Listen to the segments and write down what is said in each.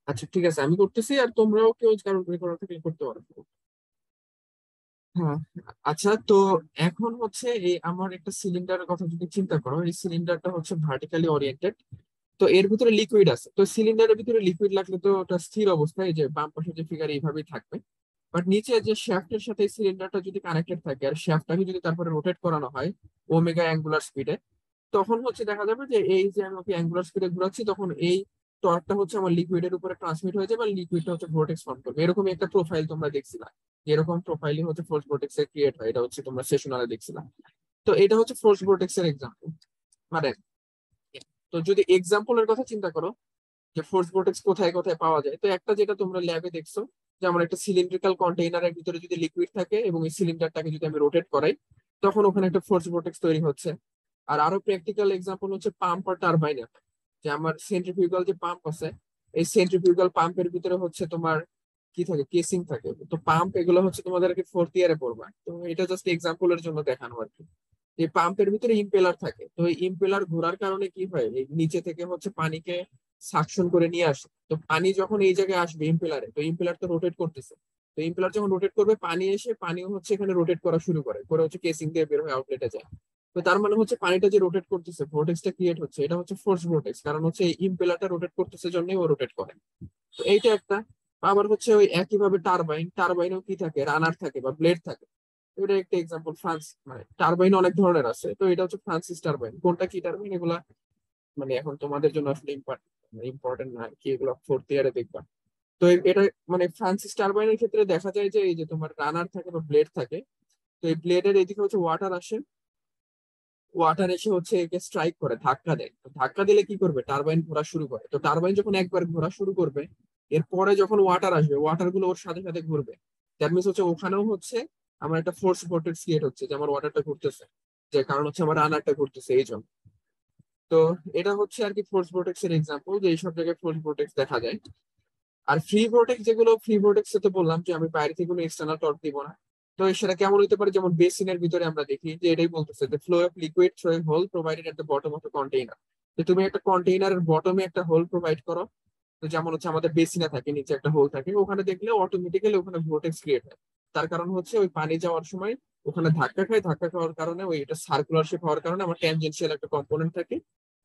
আচ্ছা ঠিক আছে, আমি করতেছি, আর তোমরাও কেউ কারণ করা থাকলে করতে পারো। হ্যাঁ। আচ্ছা তো এখন হচ্ছে এই আমার একটা সিলিন্ডারের কথা যদি চিন্তা করো, এই সিলিন্ডারটা হচ্ছে ভার্টিক্যালি ওরিয়েন্টেড। তো এর ভিতরে লিকুইড আছে, তো সিলিন্ডারের ভিতরে লিকুইড লাগলে তো ওটা স্থির অবস্থায়, যে বাম পাশে যে ফিগার এইভাবেই থাকবে। বাট নিচে যে শ্যাফটের সাথে সিলিন্ডারটা যদি কানেক্টেড থাকে আর শ্যাফটটাকে যদি তারপরে রোটেট করানো হয় ওমেগা অ্যাঙ্গুলার স্পিডে, তখন হচ্ছে দেখা যাবে যে এই যে আমি ওকে অ্যাঙ্গুলার স্পিডে ঘোরাচ্ছি, তখন এই টর্কটা হচ্ছে আমার লিকুইডের উপরে ট্রান্সমিট হয়ে যাবে, আর লিকুইডটা হচ্ছে ভোর্টেক্স ফর্ম করবে। এরকমই একটা প্রোফাইল তোমরা দেখছিলা, এরকম প্রোফাইলই হচ্ছে ফোর্স ভোর্টেক্স এর ক্রিয়েট হয়, এটা হচ্ছে তোমরা সেশনালে দেখছিলা। তো এটা হচ্ছে ফোর্স ভোর্টেক্স এর এক্সাম্পল। মানে তো যদি এক্সাম্পলের কথা চিন্তা করো যে ফোর্স ভোর্টেক্স কোথায় কোথায় পাওয়া যায়, তো একটা যেটা তোমরা ল্যাবে দেখছো, যেমন একটা সিলিন্ড্রিক্যাল কন্টেইনারের ভিতরে যদি লিকুইড থাকে এবং এই সিলিন্ডারটাকে যদি আমি রোটেট করাই, তখন ওখানে একটা ফোর্স ভোর্টেক্স তৈরি হচ্ছে। আর আরো প্র্যাকটিক্যাল এক্সাম্পল হচ্ছে পাম্প আর টারবাইনের, যে আমার সেন্ট্রিফিউগাল যে পাম্প আছে, এই সেন্ট্রিফিউগাল পাম্পের ভিতরে হচ্ছে তোমার কি থাকে, কেসিং থাকে। তো পাম্প এগুলো হচ্ছে তোমাদেরকে ফোর্থ ইয়ারে পড়বা, তো এটা জাস্ট এক্সাম্পলের জন্য দেখানো আর কি। এই পাম্পের ভিতরে ইম্পেলার থাকে, তো এই ইম্পেলার ঘোরার কারণে কি হয়, এই নিচে থেকে হচ্ছে পানিকে সাকশন করে নিয়ে আসে। তো পানি যখন এই জায়গায় আসবে ইম্পেলারে, তো ইম্পেলার তো রোটেট করতেছে। তো ইম্পেলার যখন রোটেট করবে, পানি এসে পানিও হচ্ছে এখানে রোটেট করা শুরু করে করে হচ্ছে কেসিং দিয়ে বের হয়ে আউটলেটে যায়। তো তার মানে হচ্ছে পানিটা যে রোটেট করতেছে, ভোর্টেক্সটা ক্রিয়েট হচ্ছে, এটা হচ্ছে ফোর্স ভোর্টেক্স, কারণ হচ্ছে এই ইম্পেলারটা রোটেট করতেছে জন্যই ও রোটেট করে। তো এইটা একটা। আবার হচ্ছে ওই একইভাবে টারবাইন, টারবাইনেও কি থাকে, রানার থাকে বা ব্লেড থাকে। তো এটা একটা এক্সাম্পল। মানে টারবাইন অনেক ধরনের আছে, তো এটা হচ্ছে ফ্রান্সিস টারবাইন। কোনটা কি টারবাইন এগুলা মানে এখন তোমাদের জন্য আসলে ইম্পর্টেন্ট না আর কি, এগুলো ফোর্থ ইয়ারে দেখবা। তো এটা মানে ফ্রান্সিস টারবাইনের ক্ষেত্রে দেখা যায় যে এই যে তোমার রানার থাকে বা ব্লেড থাকে, তো এই ব্লেডের এদিকে হচ্ছে ওয়াটার আসে, ওয়াটার এসে হচ্ছে একে স্ট্রাইক করে, ধাক্কা দেয়। তো ধাক্কা দিলে কি করবে, টারবাইন ঘোরা শুরু করে। তো টারবাইন যখন একবার ঘোরা শুরু করবে, এরপরে যখন ওয়াটার আসবে, ওয়াটার গুলো ওর সাথে সাথে ঘুরবে। দ্যাট মিনস হচ্ছে ওখানেও হচ্ছে আমার একটা ফোর্স ভোর্টেক্স ক্রিয়েট হচ্ছে, যে আমার ওয়াটারটা ঘুরতেছে, যে কারণ হচ্ছে আমার রানারটা ঘুরতেছে এই জন্য। তো এটা হচ্ছে আর কি ফোর্স ভোর্টেক্স এর এক্সাম্পল, যে এইসব জায়গায় ফোর্স ভোর্টেক্স দেখা যায়। আর ফ্রি ভোর্টেক্স, যেগুলো ফ্রি ভোর্টেক্স তো বললাম যে আমি বাইরে থেকে কোনো এক্সটার্নাল টর্ক দিব না। তো সেটা কেমন হতে পারে, যেমন বেসিনের ভিতরে আমরা দেখি যে এটাই বলতেছে, যে flow of liquid through a hole provided at the bottom of the container. তো তুমি একটা কন্টেইনারের বটমে একটা হোল প্রোভাইড করো, তো যেমন হচ্ছে আমাদের বেসিনে থাকে নিচে একটা হোল থাকে, ওখানে দেখলে অটোমেটিক্যালি ওখানে ভোর্টেক্স ক্রিয়েট হয়। তার কারণ হচ্ছে ওই পানি যাওয়ার সময় ওখানে ধাক্কা খায়, ধাক্কা খাওয়ার কারণে ওই এটা সার্কুলার শেপ হওয়ার কারণে আমার ট্যানজেনশিয়াল একটা কম্পোনেন্ট থাকে,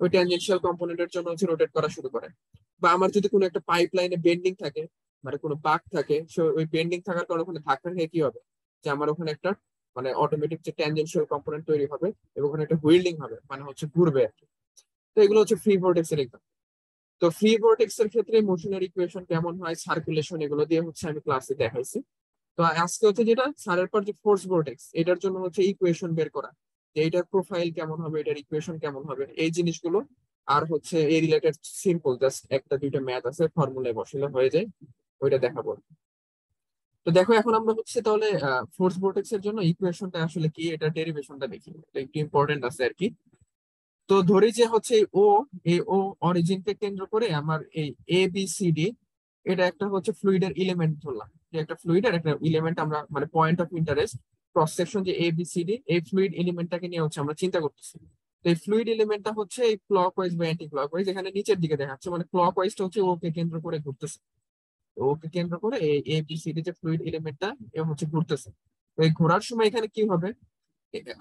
ওই ট্যানজেনশিয়াল কম্পোনেন্টের জন্য হচ্ছে রোটেট করা শুরু করে। বা আমার যদি কোনো একটা পাইপ লাইনে বেন্ডিং থাকে, মানে কোনো বাঁক থাকে, সো ওই বেন্ডিং থাকার কারণে ওখানে ধাক্কা খেয়ে কি হবে, যে আমার ওখানে একটা মানে অটোমেটিক যে ট্যানজেনশিয়াল কম্পোনেন্ট তৈরি হবে, এবং ওখানে একটা হুইল্ডিং হবে, মানে হচ্ছে ঘুরবে আর কি। তো এগুলো হচ্ছে ফ্রি ভোর্টেক্স এর এক্সাম্পল। তো ফ্রি ভোর্টেক্স এর ক্ষেত্রে মোশনের ইকুয়েশন কেমন হয়, সার্কুলেশন, এগুলো দিয়ে হচ্ছে আমি ক্লাসে দেখাইছি। তো আজকে হচ্ছে যেটা স্যারের পর যে ফোর্স ভোর্টেক্স, এটার জন্য হচ্ছে ইকুয়েশন বের করা, যে এটার প্রোফাইল কেমন হবে, এটার ইকুয়েশন কেমন হবে, এই জিনিসগুলো। আর হচ্ছে এই রিলেটেড সিম্পল জাস্ট একটা দুইটা ম্যাথ আছে, ফর্মুলায় বসালে হয়ে যায়, ওইটা দেখাবো। তো দেখো এখন আমরা হচ্ছে তাহলে ফোর্স ভোর্টেক্স এর জন্য ইকুয়েশনটা আসলে কি, এটা ডেরিভেশনটা দেখি, এটা একটু ইম্পর্টেন্ট আছে আর কি। তো ধরি যে হচ্ছে এই ও অরিজিনকে কেন্দ্র করে আমার এই এ বি সি ডি, এটা একটা হচ্ছে ফ্লুইডের এলিমেন্ট ধরলাম, যে একটা ফ্লুইডের একটা এলিমেন্ট আমরা মানে point of interest cross section যে এ বি সি ডি, এই ফ্লুইড এলিমেন্টটাকে নিয়ে হচ্ছে আমরা চিন্তা করতেছি। তো এই ফ্লুইড এলিমেন্টটা হচ্ছে এই ক্লক ওয়াইজ বা অ্যান্টি ক্লক ওয়াইজ, এখানে নিচের দিকে দেখাচ্ছে, মানে ক্লক ওয়াইজটা হচ্ছে ওকে কেন্দ্র করে ঘুরতেছে। তো ওকে কেন্দ্র করে এই এ বি সি ডি যে ফ্লুইড এলিমেন্টটা এ হচ্ছে ঘুরতেছে। তো এই ঘোরার সময় এখানে কি হবে,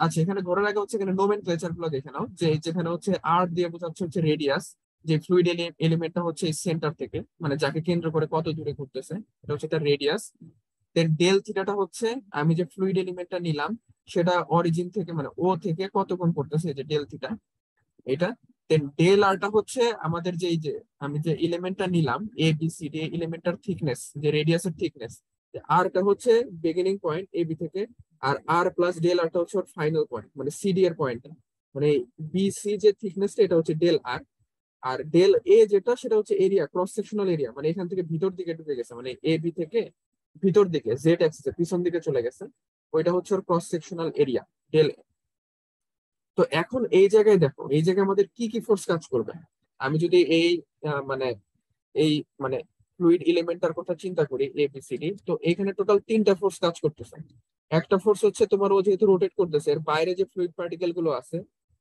আচ্ছা এখানে ঘোরার আগে হচ্ছে এখানে নোমেনক্লেচার গুলো দেখে নাও, যে যেখানে হচ্ছে আর দিয়ে বোঝাচ্ছে হচ্ছে রেডিয়াস, যে ফ্লুইড এলিমেন্টটা হচ্ছে সেন্টার থেকে, মানে যাকে কেন্দ্র করে কত দূরে ঘুরতেছে, এটা হচ্ছে তার রেডিয়াস। দেন ডেল থিটাটা হচ্ছে আমি যে ফ্লুইড এলিমেন্টটা নিলাম, সেটা অরিজিন থেকে মানে ও থেকে কত কোণ করতেছে, যে ডেল থিটা এটা। দেন ডেল আরটা হচ্ছে আমাদের যে এই যে আমি যে এলিমেন্টটা নিলাম A B C D, এলিমেন্টটার thickness, যে রেডিয়াসের থিকনেস, আরটা হচ্ছে বিগিনিং পয়েন্ট এ বি থেকে। আর আর প্লাস ডেল আরটা হচ্ছে ওর ফাইনাল পয়েন্ট, মানে সিডি এর পয়েন্টটা, মানে বি সি যে থিকনেসটা এটা হচ্ছে ডেল আর। আর ডেল এ যেটা সেটা হচ্ছে এরিয়া, ক্রস সেকশনাল এরিয়া, মানে এখান থেকে ভিতর দিকে ঢুকে গেছে, মানে এ বি থেকে ভিতর দিকে জেড অ্যাক্সিসে পিছন দিকে চলে গেছে, ওইটা হচ্ছে ওর ক্রস সেকশনাল এরিয়া ডেল। তো এখন এই জায়গায় দেখো, এই জায়গায় আমাদের কি কি ফোর্স কাজ করবে। আমি যদি এই মানে এই মানে ফ্লুইড এলিমেন্টটার কথা চিন্তা করি এবিসিডি, তো এখানে টোটাল তিনটা ফোর্স কাজ করতেছে। একটা ফোর্স হচ্ছে তোমার ও যেহেতু রোটেট করতেছে, এর বাইরে যে ফ্লুইড পার্টিকেল গুলো আছে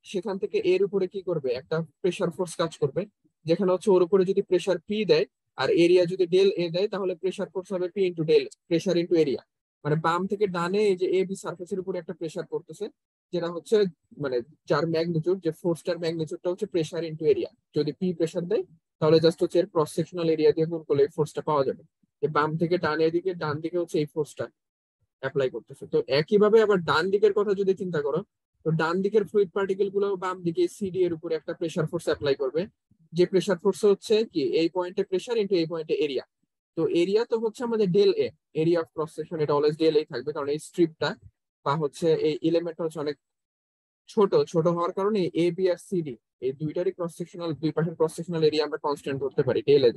সেখান থেকে এর উপরে কি করবে, একটা প্রেসার ফোর্স কাজ করবে, যেখানে হচ্ছে ওর উপরে যদি প্রেসার পি দেয়, আর এরিয়া যদি ডেল এ দেয় তাহলে প্রেসার ফোর্স হবে P into del pressure into area. মানে বাম থেকে ডানে এই যে এ বি সার্ফেসের উপরে একটা প্রেসার পড়তেছে, যেটা হচ্ছে মানে যার ম্যাগনিটিউড, যে ফোর্সটার ম্যাগনিটিউডটা হচ্ছে প্রেসার ইন্টু এরিয়া। যদি পি প্রেসার দেয় তাহলে জাস্ট হচ্ছে এর ক্রস সেকশনাল এরিয়া দিয়ে গুণ করলে এই ফোর্সটা পাওয়া যাবে। যে বাম থেকে ডানে দিকে, ডান দিকে হচ্ছে এই ফোর্সটা অ্যাপ্লাই করতেছে। তো একইভাবে আবার ডান দিকের কথা যদি চিন্তা করো, তো ডান দিকের ফ্লুইড পার্টিকেল গুলো বাম দিকে সিডি এর উপরে একটা প্রেসার ফোর্স অ্যাপ্লাই করবে, যে প্রেসার ফোর্স হচ্ছে কি এই পয়েন্টে প্রেসার ইন্টু এই পয়েন্টে এরিয়া। তো এরিয়া তো হচ্ছে আমাদের del A, area of cross section, এটা অলওয়েজ ডেল এ থাকবে, কারণ এই স্ট্রিপটা বা হচ্ছে এই এলিমেন্টটা হচ্ছে অনেক ছোট। ছোট হওয়ার কারণে এ বি আর সিডি এই দুইটারই ক্রস সেকশনাল, দুই পাশের ক্রস সেকশনাল এরিয়া আমরা কনস্ট্যান্ট ধরতে পারি ডেল এ।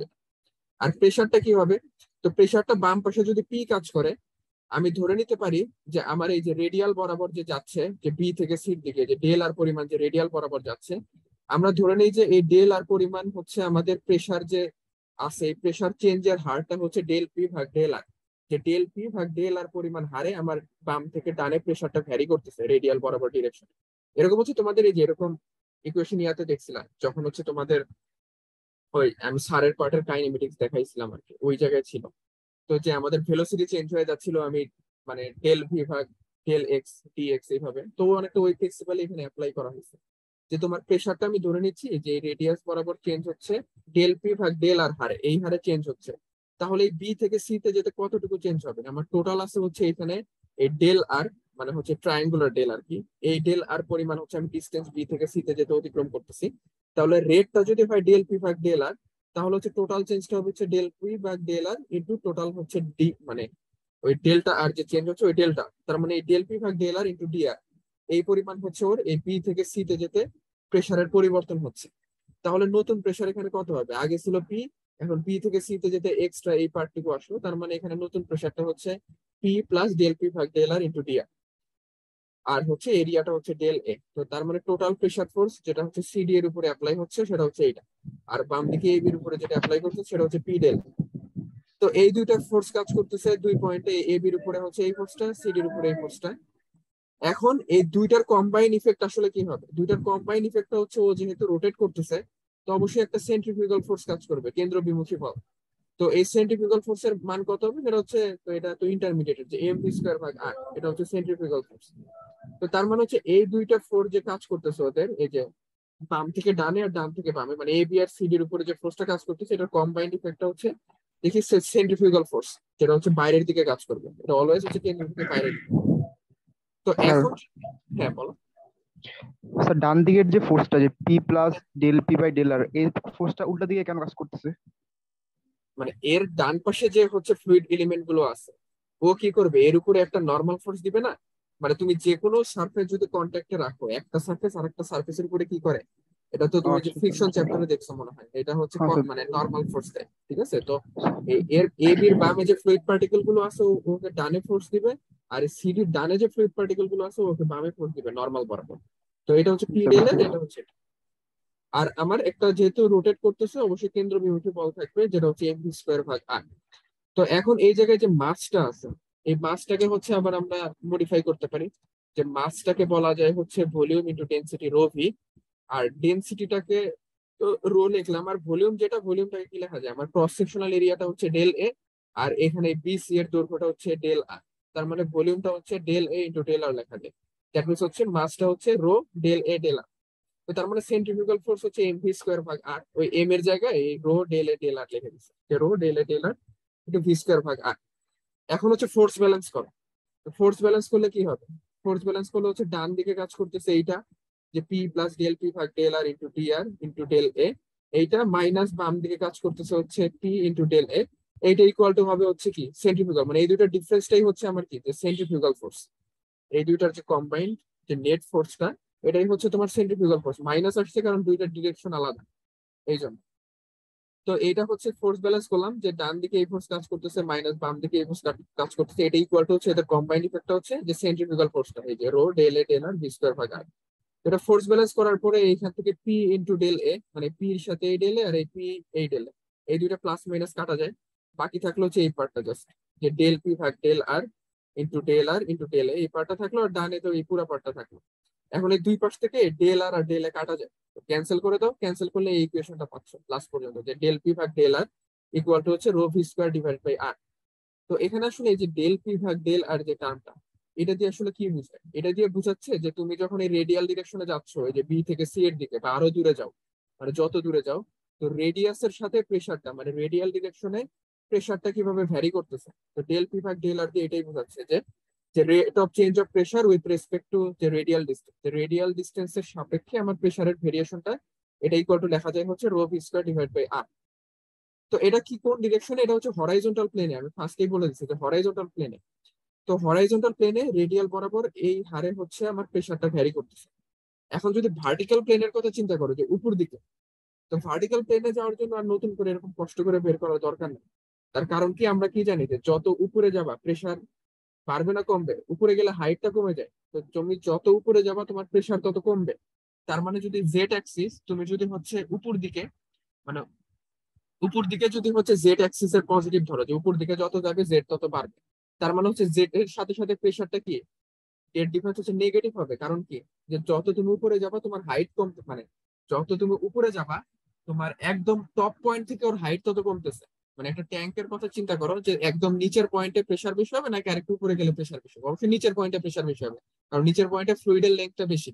আর প্রেসারটা কি হবে? তো প্রেসারটা বাম পাশে যদি পি কাজ করে, আমি ধরে নিতে পারি যে আমার এই যে রেডিয়াল বরাবর যে যাচ্ছে, যে বি থেকে সির দিকে যে ডেল আর পরিমাণ যে রেডিয়াল বরাবর যাচ্ছে, আমরা ধরে নিই যে এই ডেল আর পরিমাণ হচ্ছে আমাদের প্রেসার যে আছে, এই প্রেসার চেঞ্জের হারটা হচ্ছে ডেল পি ভাগ ডেল আর। যে ডেল পি ভাগ ডেল আর পরিমাণ হারে আমার বাম থেকে ডানে প্রেসারটা ভ্যারি করতেছে রেডিয়াল বরাবর ডিরেকশন। এরকম হচ্ছে তোমাদের এই যে এরকম ইকুয়েশন ইয়াতে দেখছিলাম যখন হচ্ছে তোমাদের ওই আমি স্যারের পার্টের কাইনেমেটিক্স দেখাইছিলাম আর কি, ওই জায়গায় ছিল। তো যে আমাদের ভেলোসিটি চেঞ্জ হয়ে যাচ্ছিল, আমি মানে ডেল ভি ভাগ ডেল এক্স ডি এক্স এইভাবে, তো অনেকটা ওই প্রিন্সিপাল এখানে অ্যাপ্লাই করা হয়েছে। যে তোমার প্রেসারটা আমি ধরে নিচ্ছি যে রেডিয়াস বরাবর চেঞ্জ হচ্ছে ডেল পি ভাগ ডেল আর হারে, এই হারে চেঞ্জ হচ্ছে। তাহলে এই বি থেকে সি তে যেতে কতটুকু চেঞ্জ হবে? আমার টোটাল আছে হচ্ছে এখানে এই ডেল আর, মানে হচ্ছে ট্রায়াঙ্গুলার ডেল আর কি, এই ডেল আর পরিমাণ হচ্ছে আমি ডিস্টেন্স বি থেকে সি তে যেতে অতিক্রম করতেছি। তাহলে রেটটা যদি হয় ডেল পি ভাগ ডেল আর, তাহলে হচ্ছে টোটাল চেঞ্জটা হবে হচ্ছে ডেল পি ভাগ ডেল আর ইন্টু টোটাল হচ্ছে ডি, মানে ওই ডেল্টা আর যে চেঞ্জ হচ্ছে ওই ডেল্টা, তার মানে এই ডেল পি ভাগ ডেল আর ইন্টু ডি আর, এই পরিমাণ হচ্ছে ওর এই পি থেকে সি তে যেতে প্রেসারের পরিবর্তন হচ্ছে। তাহলে নতুন প্রেসার এখানে কত হবে? আগে ছিল পি, এখন পি থেকে সি তে যেতে এক্সট্রা এই পার্টটুকু আসলো, তার মানে এখানে নতুন প্রেসারটা হচ্ছে পি প্লাস ডেল পি ভাগ ডেল আর ইন্টু ডি আর। আর হচ্ছে এরিয়াটা হচ্ছে ডেল এ। তো তার মানে টোটাল প্রেসার ফোর্স যেটা হচ্ছে সিডি এর উপরে অ্যাপ্লাই হচ্ছে সেটা হচ্ছে এইটা, আর বাম দিকে এবি এর উপরে যেটা অ্যাপ্লাই করছে সেটা হচ্ছে পি ডেল। তো এই দুইটা ফোর্স কাজ করতেছে দুই পয়েন্টে, এ বির উপরে হচ্ছে এই ফোর্সটা, সিডির উপরে এই ফোর্সটা। এখন এই দুইটার কম্বাইন ইফেক্ট আসলে কি হবে? দুইটার কম্বাইন ইফেক্টটা হচ্ছে ও যেহেতু রোটেট করতেছে, তো অবশ্যই একটা সেন্ট্রিফিউগাল ফোর্স কাজ করবে, কেন্দ্র বিমুখী বল। তো এই সেন্ট্রিফিউগাল ফোর্সের মান কত হবে? সেটা হচ্ছে, তো এটা তো ইন্টারমিডিয়েট, যে এম ভি স্কোয়ার ভাগ আর, এটা হচ্ছে সেন্ট্রিফিউগাল ফোর্স। তো তার মানে হচ্ছে এই দুইটা ফোর্স যে কাজ করতেছে ওদের, এই যে বাম থেকে ডানে আর ডান থেকে বামে, মানে এ বি আর সি ডির উপরে যে ফোর্সটা কাজ করতেছে, এটার কম্বাইন্ড ইফেক্টটা হচ্ছে দেখি সেন্ট্রিফিউগাল ফোর্স, যেটা হচ্ছে বাইরের দিকে কাজ করবে। এটা অলওয়েজ হচ্ছে কেন্দ্র থেকে বাইরের দিকে। তো স্যার, এখন, হ্যাঁ বলো। স্যার ডান দিকের যে ফোর্সটা, যে P plus del P by del R, এই ফোর্সটা উল্টা দিকে কেন কাজ করতেছে? মানে এর ডান পাশে যে হচ্ছে ফ্লুইড এলিমেন্ট গুলো আছে, ও কি করবে? এর উপরে একটা নর্মাল ফোর্স দিবে না? মানে তুমি যে কোনো সারফেস যদি কন্ট্যাক্টে রাখো, একটা সারফেস আর একটা সারফেসের উপরে কি করে? এটা তো তুমি যে আচ্ছা স্যার। ফ্রিকশন চ্যাপ্টারে দেখছো মনে হয়, এটা হচ্ছে হ্যাঁ স্যার। মানে নর্মাল ফোর্স দেয়, ঠিক আছে? তো এর এ বির বামে যে ফ্লুইড পার্টিকেল গুলো আছে ওকে ডানে ফোর্স দিবে, আর সিডির ডানে যে ফ্লুইড পার্টিকেল গুলো আছে ওকে বামে ফোর্স দিবে নর্মাল বরাবর। তো এটা হচ্ছে পি স্যার ডেল বুঝতে এর, এটা পারছি। হচ্ছে এটা। আর আমার একটা যেহেতু রোটেট করতেছে, অবশ্যই কেন্দ্র বিমুখী বল থাকবে, যেটা হচ্ছে এম ভি স্কোয়ার ভাগ আর। তো এখন এই জায়গায় যে মাসটা আছে, এই মাসটাকে হচ্ছে আবার আমরা মডিফাই করতে পারি। যে মাসটাকে বলা যায় হচ্ছে volume into density rho V. আর ডেনসিটিটাকে রো লিখলাম, আর ভলিউম যেটা, ভলিউমটাকে কি লেখা যায়? আমার ক্রস সেকশনাল এরিয়াটা হচ্ছে ডেল এ, আর এখানে বিসি এর দৈর্ঘ্যটা হচ্ছে ডেল আর। তার মানে ভলিউমটা হচ্ছে del A into del R লেখা যায়। দ্যাট মিনস হচ্ছে মাসটা হচ্ছে rho del A del R. তো তার মানে সেন্ট্রিফিউগাল ফোর্স হচ্ছে এম ভি স্কোয়ার ভাগ আর, ওই এম এর জায়গায় এই rho del A del R লিখে দিচ্ছে, যে rho del A del R into V square ভাগ আর। এখন হচ্ছে ফোর্স ব্যালেন্স করো। ফোর্স ব্যালেন্স করলে কি হবে? ফোর্স ব্যালেন্স করলে হচ্ছে ডান দিকে কাজ করতেছে এইটা, যে পি প্লাস ডেল পি ভাগ ডেল আর ইন্টু ডি আর ইন্টু ডেল এ, এইটা মাইনাস বাম দিকে কাজ করতেছে হচ্ছে পি ইন্টু ডেল এ, এইটা ইকুয়াল টু হবে হচ্ছে কি সেন্ট্রিফিউগাল, মানে এই দুইটার ডিফারেন্সটাই হচ্ছে আমার কি, যে সেন্ট্রিফিউগাল ফোর্স। এই দুইটার যে কম্বাইন্ড যে নেট ফোর্সটা, এটাই হচ্ছে তোমার সেন্ট্রিফিউগাল ফোর্স। মাইনাস আসছে কারণ দুইটার ডিরেকশন আলাদা, এই জন্য। তো এটা হচ্ছে ফোর্স ব্যালেন্স করলাম, যে ডান দিকে এই ফোর্স কাজ করতেছে মাইনাস বাম দিকে এই ফোর্স কাজ করতেছে, এটা ইকুয়াল টু হচ্ছে এদের কম্বাইন্ড ইফেক্টটা হচ্ছে যে সেন্ট্রিফিউগাল ফোর্সটা, এই যে rho del A del R V square ভাগ আর। এটা ফোর্স ব্যালেন্স করার পরে এইখান থেকে পি ইন্টু ডেল এ, মানে পি এর সাথে এই ডেল এ আর এই পি এই ডেল এ, এই দুইটা প্লাস মাইনাস কাটা যায়। বাকি থাকলো হচ্ছে এই পার্টটা জাস্ট, যে ডেল পি ভাগ ডেল আর ইন্টু ডেল এ, এই পার্টটা থাকলো, আর ডানে তো এই পুরো পার্টটা থাকলো। এখন এই দুই পাশ থেকে ডেল আর ডেল এ কাটা যায়, ক্যান্সেল করে দাও, ক্যান্সেল করলে এই ইকুয়েশনটা পাচ্ছ লাস্ট পর্যন্ত, যে ডেল পি ভাগ ডেল আর ইকুয়াল টু হচ্ছে rho V square divide by R. তো এখানে আসলে এই যে ডেল পি ভাগ ডেল আর যে টার্মটা, এটা দিয়ে আসলে কি বোঝায়? এটা দিয়ে বোঝাচ্ছে যে তুমি যখন এই রেডিয়াল ডিরেকশনে যাচ্ছ, এই যে বি থেকে সি এর দিকে বা আরো দূরে যাও, মানে যত দূরে যাও, তো রেডিয়াসের সাথে প্রেসারটা, মানে রেডিয়াল ডিরেকশনে প্রেসারটা কিভাবে ভ্যারি করতেছে। তো ডেল পি ভাগ ডেল আর দিয়ে এটাই বোঝাচ্ছে যে যে rate of change of pressure with respect to যে রেডিয়াল ডিস্টেন্স, যে রেডিয়াল ডিস্টেন্সের সাপেক্ষে আমার প্রেসারের ভেরিয়েশনটা, এটা ইকুয়াল টু লেখা যায় হচ্ছে rho V square divide by R. তো এটা কি কোন ডিরেকশনে? এটা হচ্ছে হরাইজন্টাল প্লেনে, আমি ফার্স্টেই বলে দিচ্ছি যে হরাইজন্টাল প্লেনে। তো হরাইজন্টাল প্লেনে রেডিয়াল বরাবর এই হারে হচ্ছে আমার প্রেসারটা ভ্যারি করতেছে। এখন যদি ভার্টিক্যাল প্লেনের কথা চিন্তা করো, যে উপর দিকে, তো ভার্টিক্যাল প্লেনে যাওয়ার জন্য আর নতুন করে এরকম কষ্ট করে বের করার দরকার নেই। তার কারণ কি, আমরা কি জানি যে যত উপরে যাবা প্রেসার বাড়বে না কমবে? উপরে গেলে হাইটটা কমে যায়, তো তুমি যত উপরে যাবা তোমার প্রেসার তত কমবে। তার মানে যদি জেড অ্যাক্সিস তুমি যদি হচ্ছে উপর দিকে, মানে উপর দিকে যদি হচ্ছে জেড অ্যাক্সিস এর পজিটিভ ধরো, যে উপর দিকে যত যাবে জেড তত বাড়বে, তার মানে হচ্ছে জেড এর সাথে সাথে প্রেসারটা কি, এর ডিফারেন্স হচ্ছে নেগেটিভ হবে। কারণ কি, যে যত তুমি উপরে যাবা তোমার হাইট কমতে, মানে যত তুমি উপরে যাবা তোমার একদম টপ পয়েন্ট থেকে ওর হাইট তত কমতেছে। মানে একটা ট্যাঙ্কের কথা চিন্তা করো, যে একদম নিচের পয়েন্টে প্রেসার বেশি হবে নাকি আরেকটু উপরে গেলে প্রেসার বেশি হবে? অবশ্যই নিচের পয়েন্টে প্রেসার বেশি হবে, কারণ নিচের পয়েন্টে ফ্লুইডের লেন্থটা বেশি।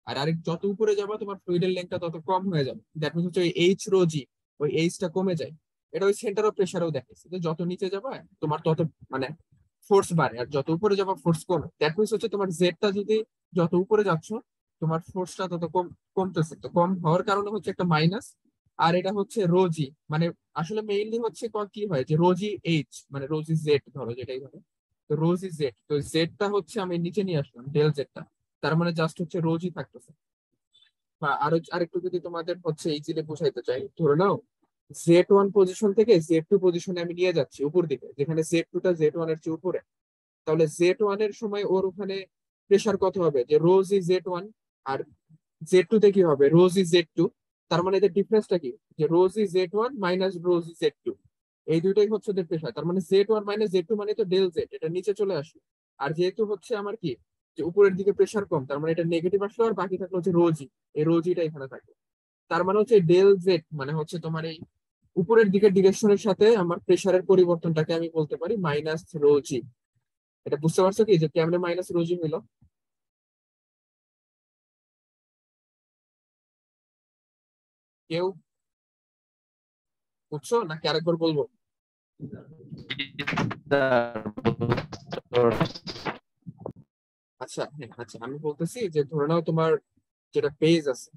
আর আরেক যত উপরে যাবা তোমার ফ্লুইডের লেন্থটা তত কম হয়ে যাবে। দ্যাট মিনস হচ্ছে ওই এইচ রো জি, ওই এইচটা কমে যায়। এটা ওই সেন্টার অফ প্রেসারও দেখাচ্ছে যে যত নিচে যাবা তোমার তত মানে ফোর্স বাড়ে, আর যত উপরে যাবা ফোর্স কমে। দ্যাট মিনস হচ্ছে তোমার জেডটা যদি যত উপরে যাচ্ছ তোমার ফোর্সটা তত কমতেছে। তো কম হওয়ার কারণে হচ্ছে একটা মাইনাস। আর এটা হচ্ছে রোজি, মানে আসলে মেইনলি হচ্ছে কি হয় যে রোজি এইচ, মানে রোজি জেড ধরো যেটাই ধরো, তো রোজি জেড, তো জেডটা হচ্ছে আমি নিচে নিয়ে আসলাম ডেল জেডটা, তার মানে জাস্ট হচ্ছে রোজি থাকতেছে। বা আরো আরেকটু যদি তোমাদের হচ্ছে ইজিলি বোঝাইতে চাই, ধরে নাও জেড ওয়ান পজিশন থেকে জেড টু পজিশনে আমি নিয়ে যাচ্ছি উপর দিকে, যেখানে জেড টুটা জেড ওয়ান এর চেয়ে উপরে। তাহলে জেড ওয়ান এর সময় ওর ওখানে প্রেসার কত হবে, যে রোজ ই জেড ওয়ান, আর জেড টু তে কি হবে, রোজ ই জেড টু। তার মানে এদের ডিফারেন্সটা কি, যে rho g Z one minus rho g Z two, এই দুইটাই হচ্ছে ওদের প্রেসার। তার মানে Z one minus Z two মানে তো ডেল জেড, এটা নিচে চলে আসলো। আর যেহেতু হচ্ছে আমার কি, যে উপরের দিকে প্রেসার কম, তার মানে এটা নেগেটিভ আসলো, আর বাকি থাকলো হচ্ছে রোজি, এই রোজিটা এখানে থাকলো। তার মানে হচ্ছে ডেল জেড মানে হচ্ছে তোমার এই উপরের দিকের ডিরেকশনের সাথে আমার প্রেসারের পরিবর্তনটাকে আমি বলতে পারি মাইনাস রোজি। এটা বুঝতে পারছো কি, যে কেমনে মাইনাস রোজি হইলো? কেউ বুঝছো নাকি আরেকবার বলবো? আচ্ছা হ্যাঁ, আচ্ছা আমি বলতেছি যে ধরে নাও তোমার যেটা পেজ আছে,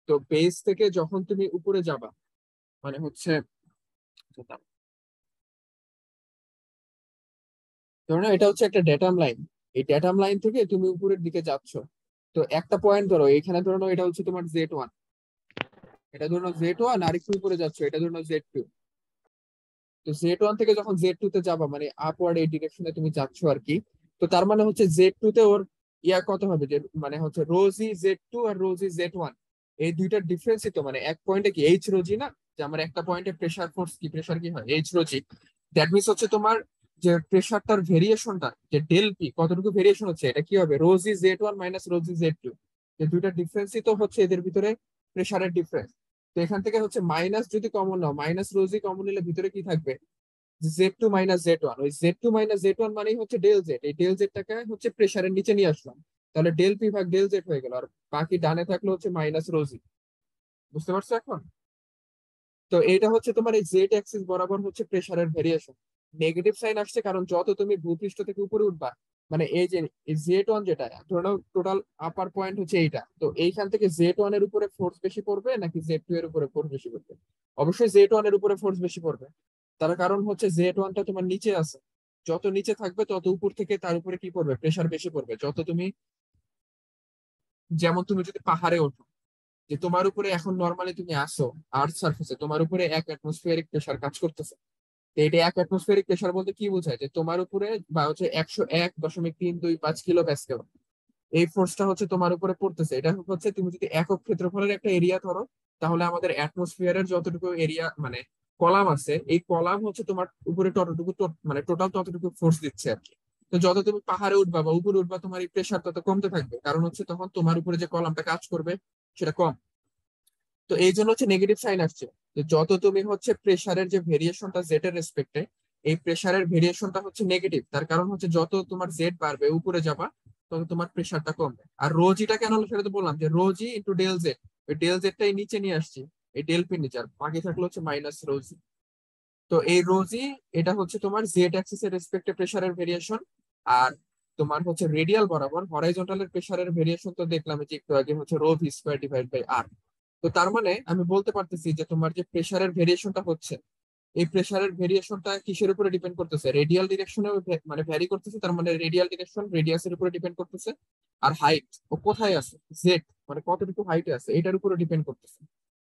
তো পেজ থেকে যখন তুমি উপরে যাবা, মানে হচ্ছে ধরে নাও এটা হচ্ছে একটা ডেটাম লাইন, এই ডেটাম লাইন থেকে তুমি উপরের দিকে যাচ্ছ। তো একটা পয়েন্ট ধরো এখানে, ধরে নাও এটা হচ্ছে তোমার জেড ওয়ান, এটা ধরে নাও জেড ওয়ান, আর একটু উপরে যাচ্ছ এটা ধরে নাও জেড টু। তো জেড ওয়ান থেকে যখন জেড টু তে যাবা, মানে আপওয়ার্ড এই ডিরেকশনে তুমি যাচ্ছ আর কি। তো তার মানে হচ্ছে জেড টু তে ওর ইয়া কত হবে, যে মানে হচ্ছে রোজি জেড টু আর রোজি জেড ওয়ান, এই দুইটার ডিফারেন্সই তো, মানে এক পয়েন্টে কি এইচ রোজি না, যে আমার একটা পয়েন্টে প্রেসার ফোর্স কি, প্রেসার কি হয় এইচ রোজি। দ্যাট মিনস হচ্ছে তোমার যে প্রেসারটার ভেরিয়েশনটা, যে ডেল পি কতটুকু ভেরিয়েশন হচ্ছে, এটা কি হবে রোজি জেড ওয়ান মাইনাস রোজি জেড টু। এই দুইটার ডিফারেন্সই তো হচ্ছে এদের ভিতরে প্রেসারের ডিফারেন্স। তো এখান থেকে হচ্ছে মাইনাস যদি কমন নাও, মাইনাস রোজি কমন নিলে ভিতরে কি থাকবে, Z two minus Z one. ওই Z two minus Z one মানেই হচ্ছে ডেল জেড, এই ডেল জেডটাকে হচ্ছে প্রেসারের নিচে নিয়ে আসলাম। তাহলে ডেল পি ভাগ ডেল জেড হয়ে গেল, আর বাকি ডানে থাকলো হচ্ছে মাইনাস রোজি। বুঝতে পারছো এখন? তো এটা হচ্ছে তোমার এই জেড অ্যাক্সিস বরাবর হচ্ছে প্রেসারের ভেরিয়েশন। নেগেটিভ সাইন আসছে কারণ যত তুমি ভূপৃষ্ঠ থেকে উপরে উঠবা, মানে এই যে জেড ওয়ান যেটা ধরে নাও টোটাল আপার পয়েন্ট হচ্ছে এইটা, তো এইখান থেকে জেড ওয়ান এর উপরে ফোর্স বেশি পড়বে নাকি জেড টু এর উপরে ফোর্স বেশি পড়বে? অবশ্যই জেড ওয়ান এর উপরে ফোর্স বেশি পড়বে। তার কারণ হচ্ছে জেড ওয়ানটা তোমার নিচে আছে, যত নিচে থাকবে তত উপর থেকে তার উপরে কি পড়বে, প্রেসার বেশি পড়বে। যত তুমি, যেমন তুমি যদি পাহাড়ে ওঠো, যে তোমার উপরে এখন নর্মালি তুমি আসো আর্থ সার্ফেসে, তোমার উপরে এক অ্যাটমসফিয়ারিক প্রেসার কাজ করতেছে। তো এটা এক অ্যাটমসফিয়ারিক প্রেসার বলতে কি বোঝায়, যে তোমার উপরে বা হচ্ছে 101.325 কিলো প্যাসকেল, এই ফোর্সটা হচ্ছে তোমার উপরে পড়তেছে। এটা হচ্ছে তুমি যদি একক ক্ষেত্রফলের একটা এরিয়া ধরো, তাহলে আমাদের অ্যাটমসফিয়ারের যতটুকু এরিয়া, মানে কলাম আছে, এই কলাম হচ্ছে তোমার উপরে ততটুকু মানে টোটাল ততটুকু ফোর্স দিচ্ছে আর কি। তো যত তুমি পাহাড়ে উঠবা বা উপরে উঠবা তোমার এই প্রেসার তত কমতে থাকবে, কারণ হচ্ছে তখন তোমার উপরে যে কলামটা কাজ করবে সেটা কম। তো এই জন্য হচ্ছে নেগেটিভ সাইন আসছে। যে যত তুমি হচ্ছে প্রেসারের যে ভেরিয়েশনটা জেড এর রেসপেক্টে, এই প্রেসারের ভেরিয়েশনটা হচ্ছে নেগেটিভ। তার কারণ হচ্ছে যত তোমার জেড বাড়বে উপরে যাবা তত তোমার প্রেসারটা কমবে। আর রো জিটা কেন হলো সেটা তো বললাম, যে rho G into del Z, ওই ডেল জেডটাই নিচে নিয়ে আসছি এই ডেল পির নিচে, আর বাকি থাকলো হচ্ছে মাইনাস রো জি। তো এই রো জি এটা হচ্ছে তোমার জেড অ্যাক্সিস এর রেসপেক্টে প্রেসারের ভেরিয়েশন। আর তোমার হচ্ছে রেডিয়াল বরাবর হরাইজন্টালের প্রেসারের ভেরিয়েশন তো দেখলাম যে একটু আগে, হচ্ছে rho V square divide by R. তো তার মানে আমি বলতে পারতেছি যে তোমার যে প্রেসারের ভেরিয়েশনটা হচ্ছে, এই প্রেসারের ভেরিয়েশনটা কিসের উপরে ডিপেন্ড করতেছে? রেডিয়াল ডিরেকশনে মানে ভ্যারি করতেছে, তার মানে রেডিয়াল ডিরেকশন রেডিয়াসের উপরে ডিপেন্ড করতেছে। আর হাইট, ও কোথায় আছে, জেড মানে কতটুকু হাইটে আছে, এটার উপরে ডিপেন্ড করতেছে।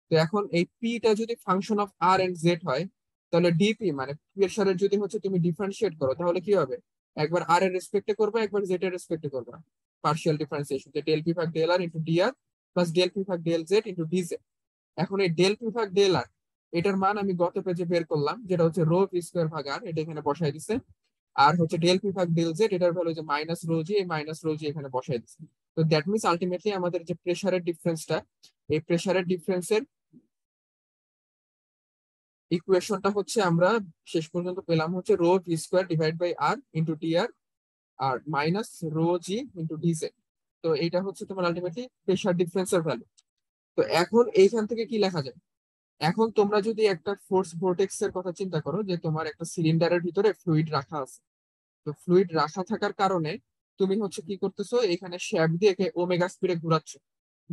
তো এখন এই পিটা যদি function of R and Z হয়, তাহলে ডিপি মানে প্রেসারের যদি হচ্ছে তুমি ডিফারেন্সিয়েট করো, তাহলে কি হবে? একবার আর এর রেসপেক্টে করবে, একবার জেড এর রেসপেক্টে করবে। পার্শিয়াল ডিফারেন্সিয়েশন, যে ডেল পি ভাগ del R into dr plus del P ভাগ ডেল জেড ইন্টু ডিজেড। এখন এই ডেল পি ভাগ ডেল আর, এটার মান আমি গত পেজে বের করলাম, যেটা হচ্ছে রো পি স্কোয়ার ভাগ আর, এটা এখানে বসাই দিছে। আর হচ্ছে ডেল পি ভাগ ডেল জেড, এটার ভ্যালু যে মাইনাস রো জি, এই মাইনাস রো জি এখানে বসাই দিছে। তো দ্যাট মিনস আলটিমেটলি আমাদের যে প্রেসারের ডিফারেন্সটা, এই প্রেসারের ডিফারেন্সের ইকুয়েশনটা হচ্ছে আমরা শেষ পর্যন্ত পেলাম হচ্ছে rho V square divide by R into T R, আর minus rho G into DZ. তো এইটা হচ্ছে তোমার আলটিমেটলি প্রেসার ডিফারেন্সের ভ্যালু। তো এখন এইখান থেকে কি লেখা যায়? এখন তোমরা যদি একটা ফোর্স ভোর্টেক্স এর কথা চিন্তা করো, যে তোমার একটা সিলিন্ডারের ভিতরে ফ্লুইড রাখা আছে। তো ফ্লুইড রাখা থাকার কারণে তুমি হচ্ছে কি করতেছো, এখানে শ্যাফট দিয়ে একে ওমেগা স্পিডে ঘোরাচ্ছ।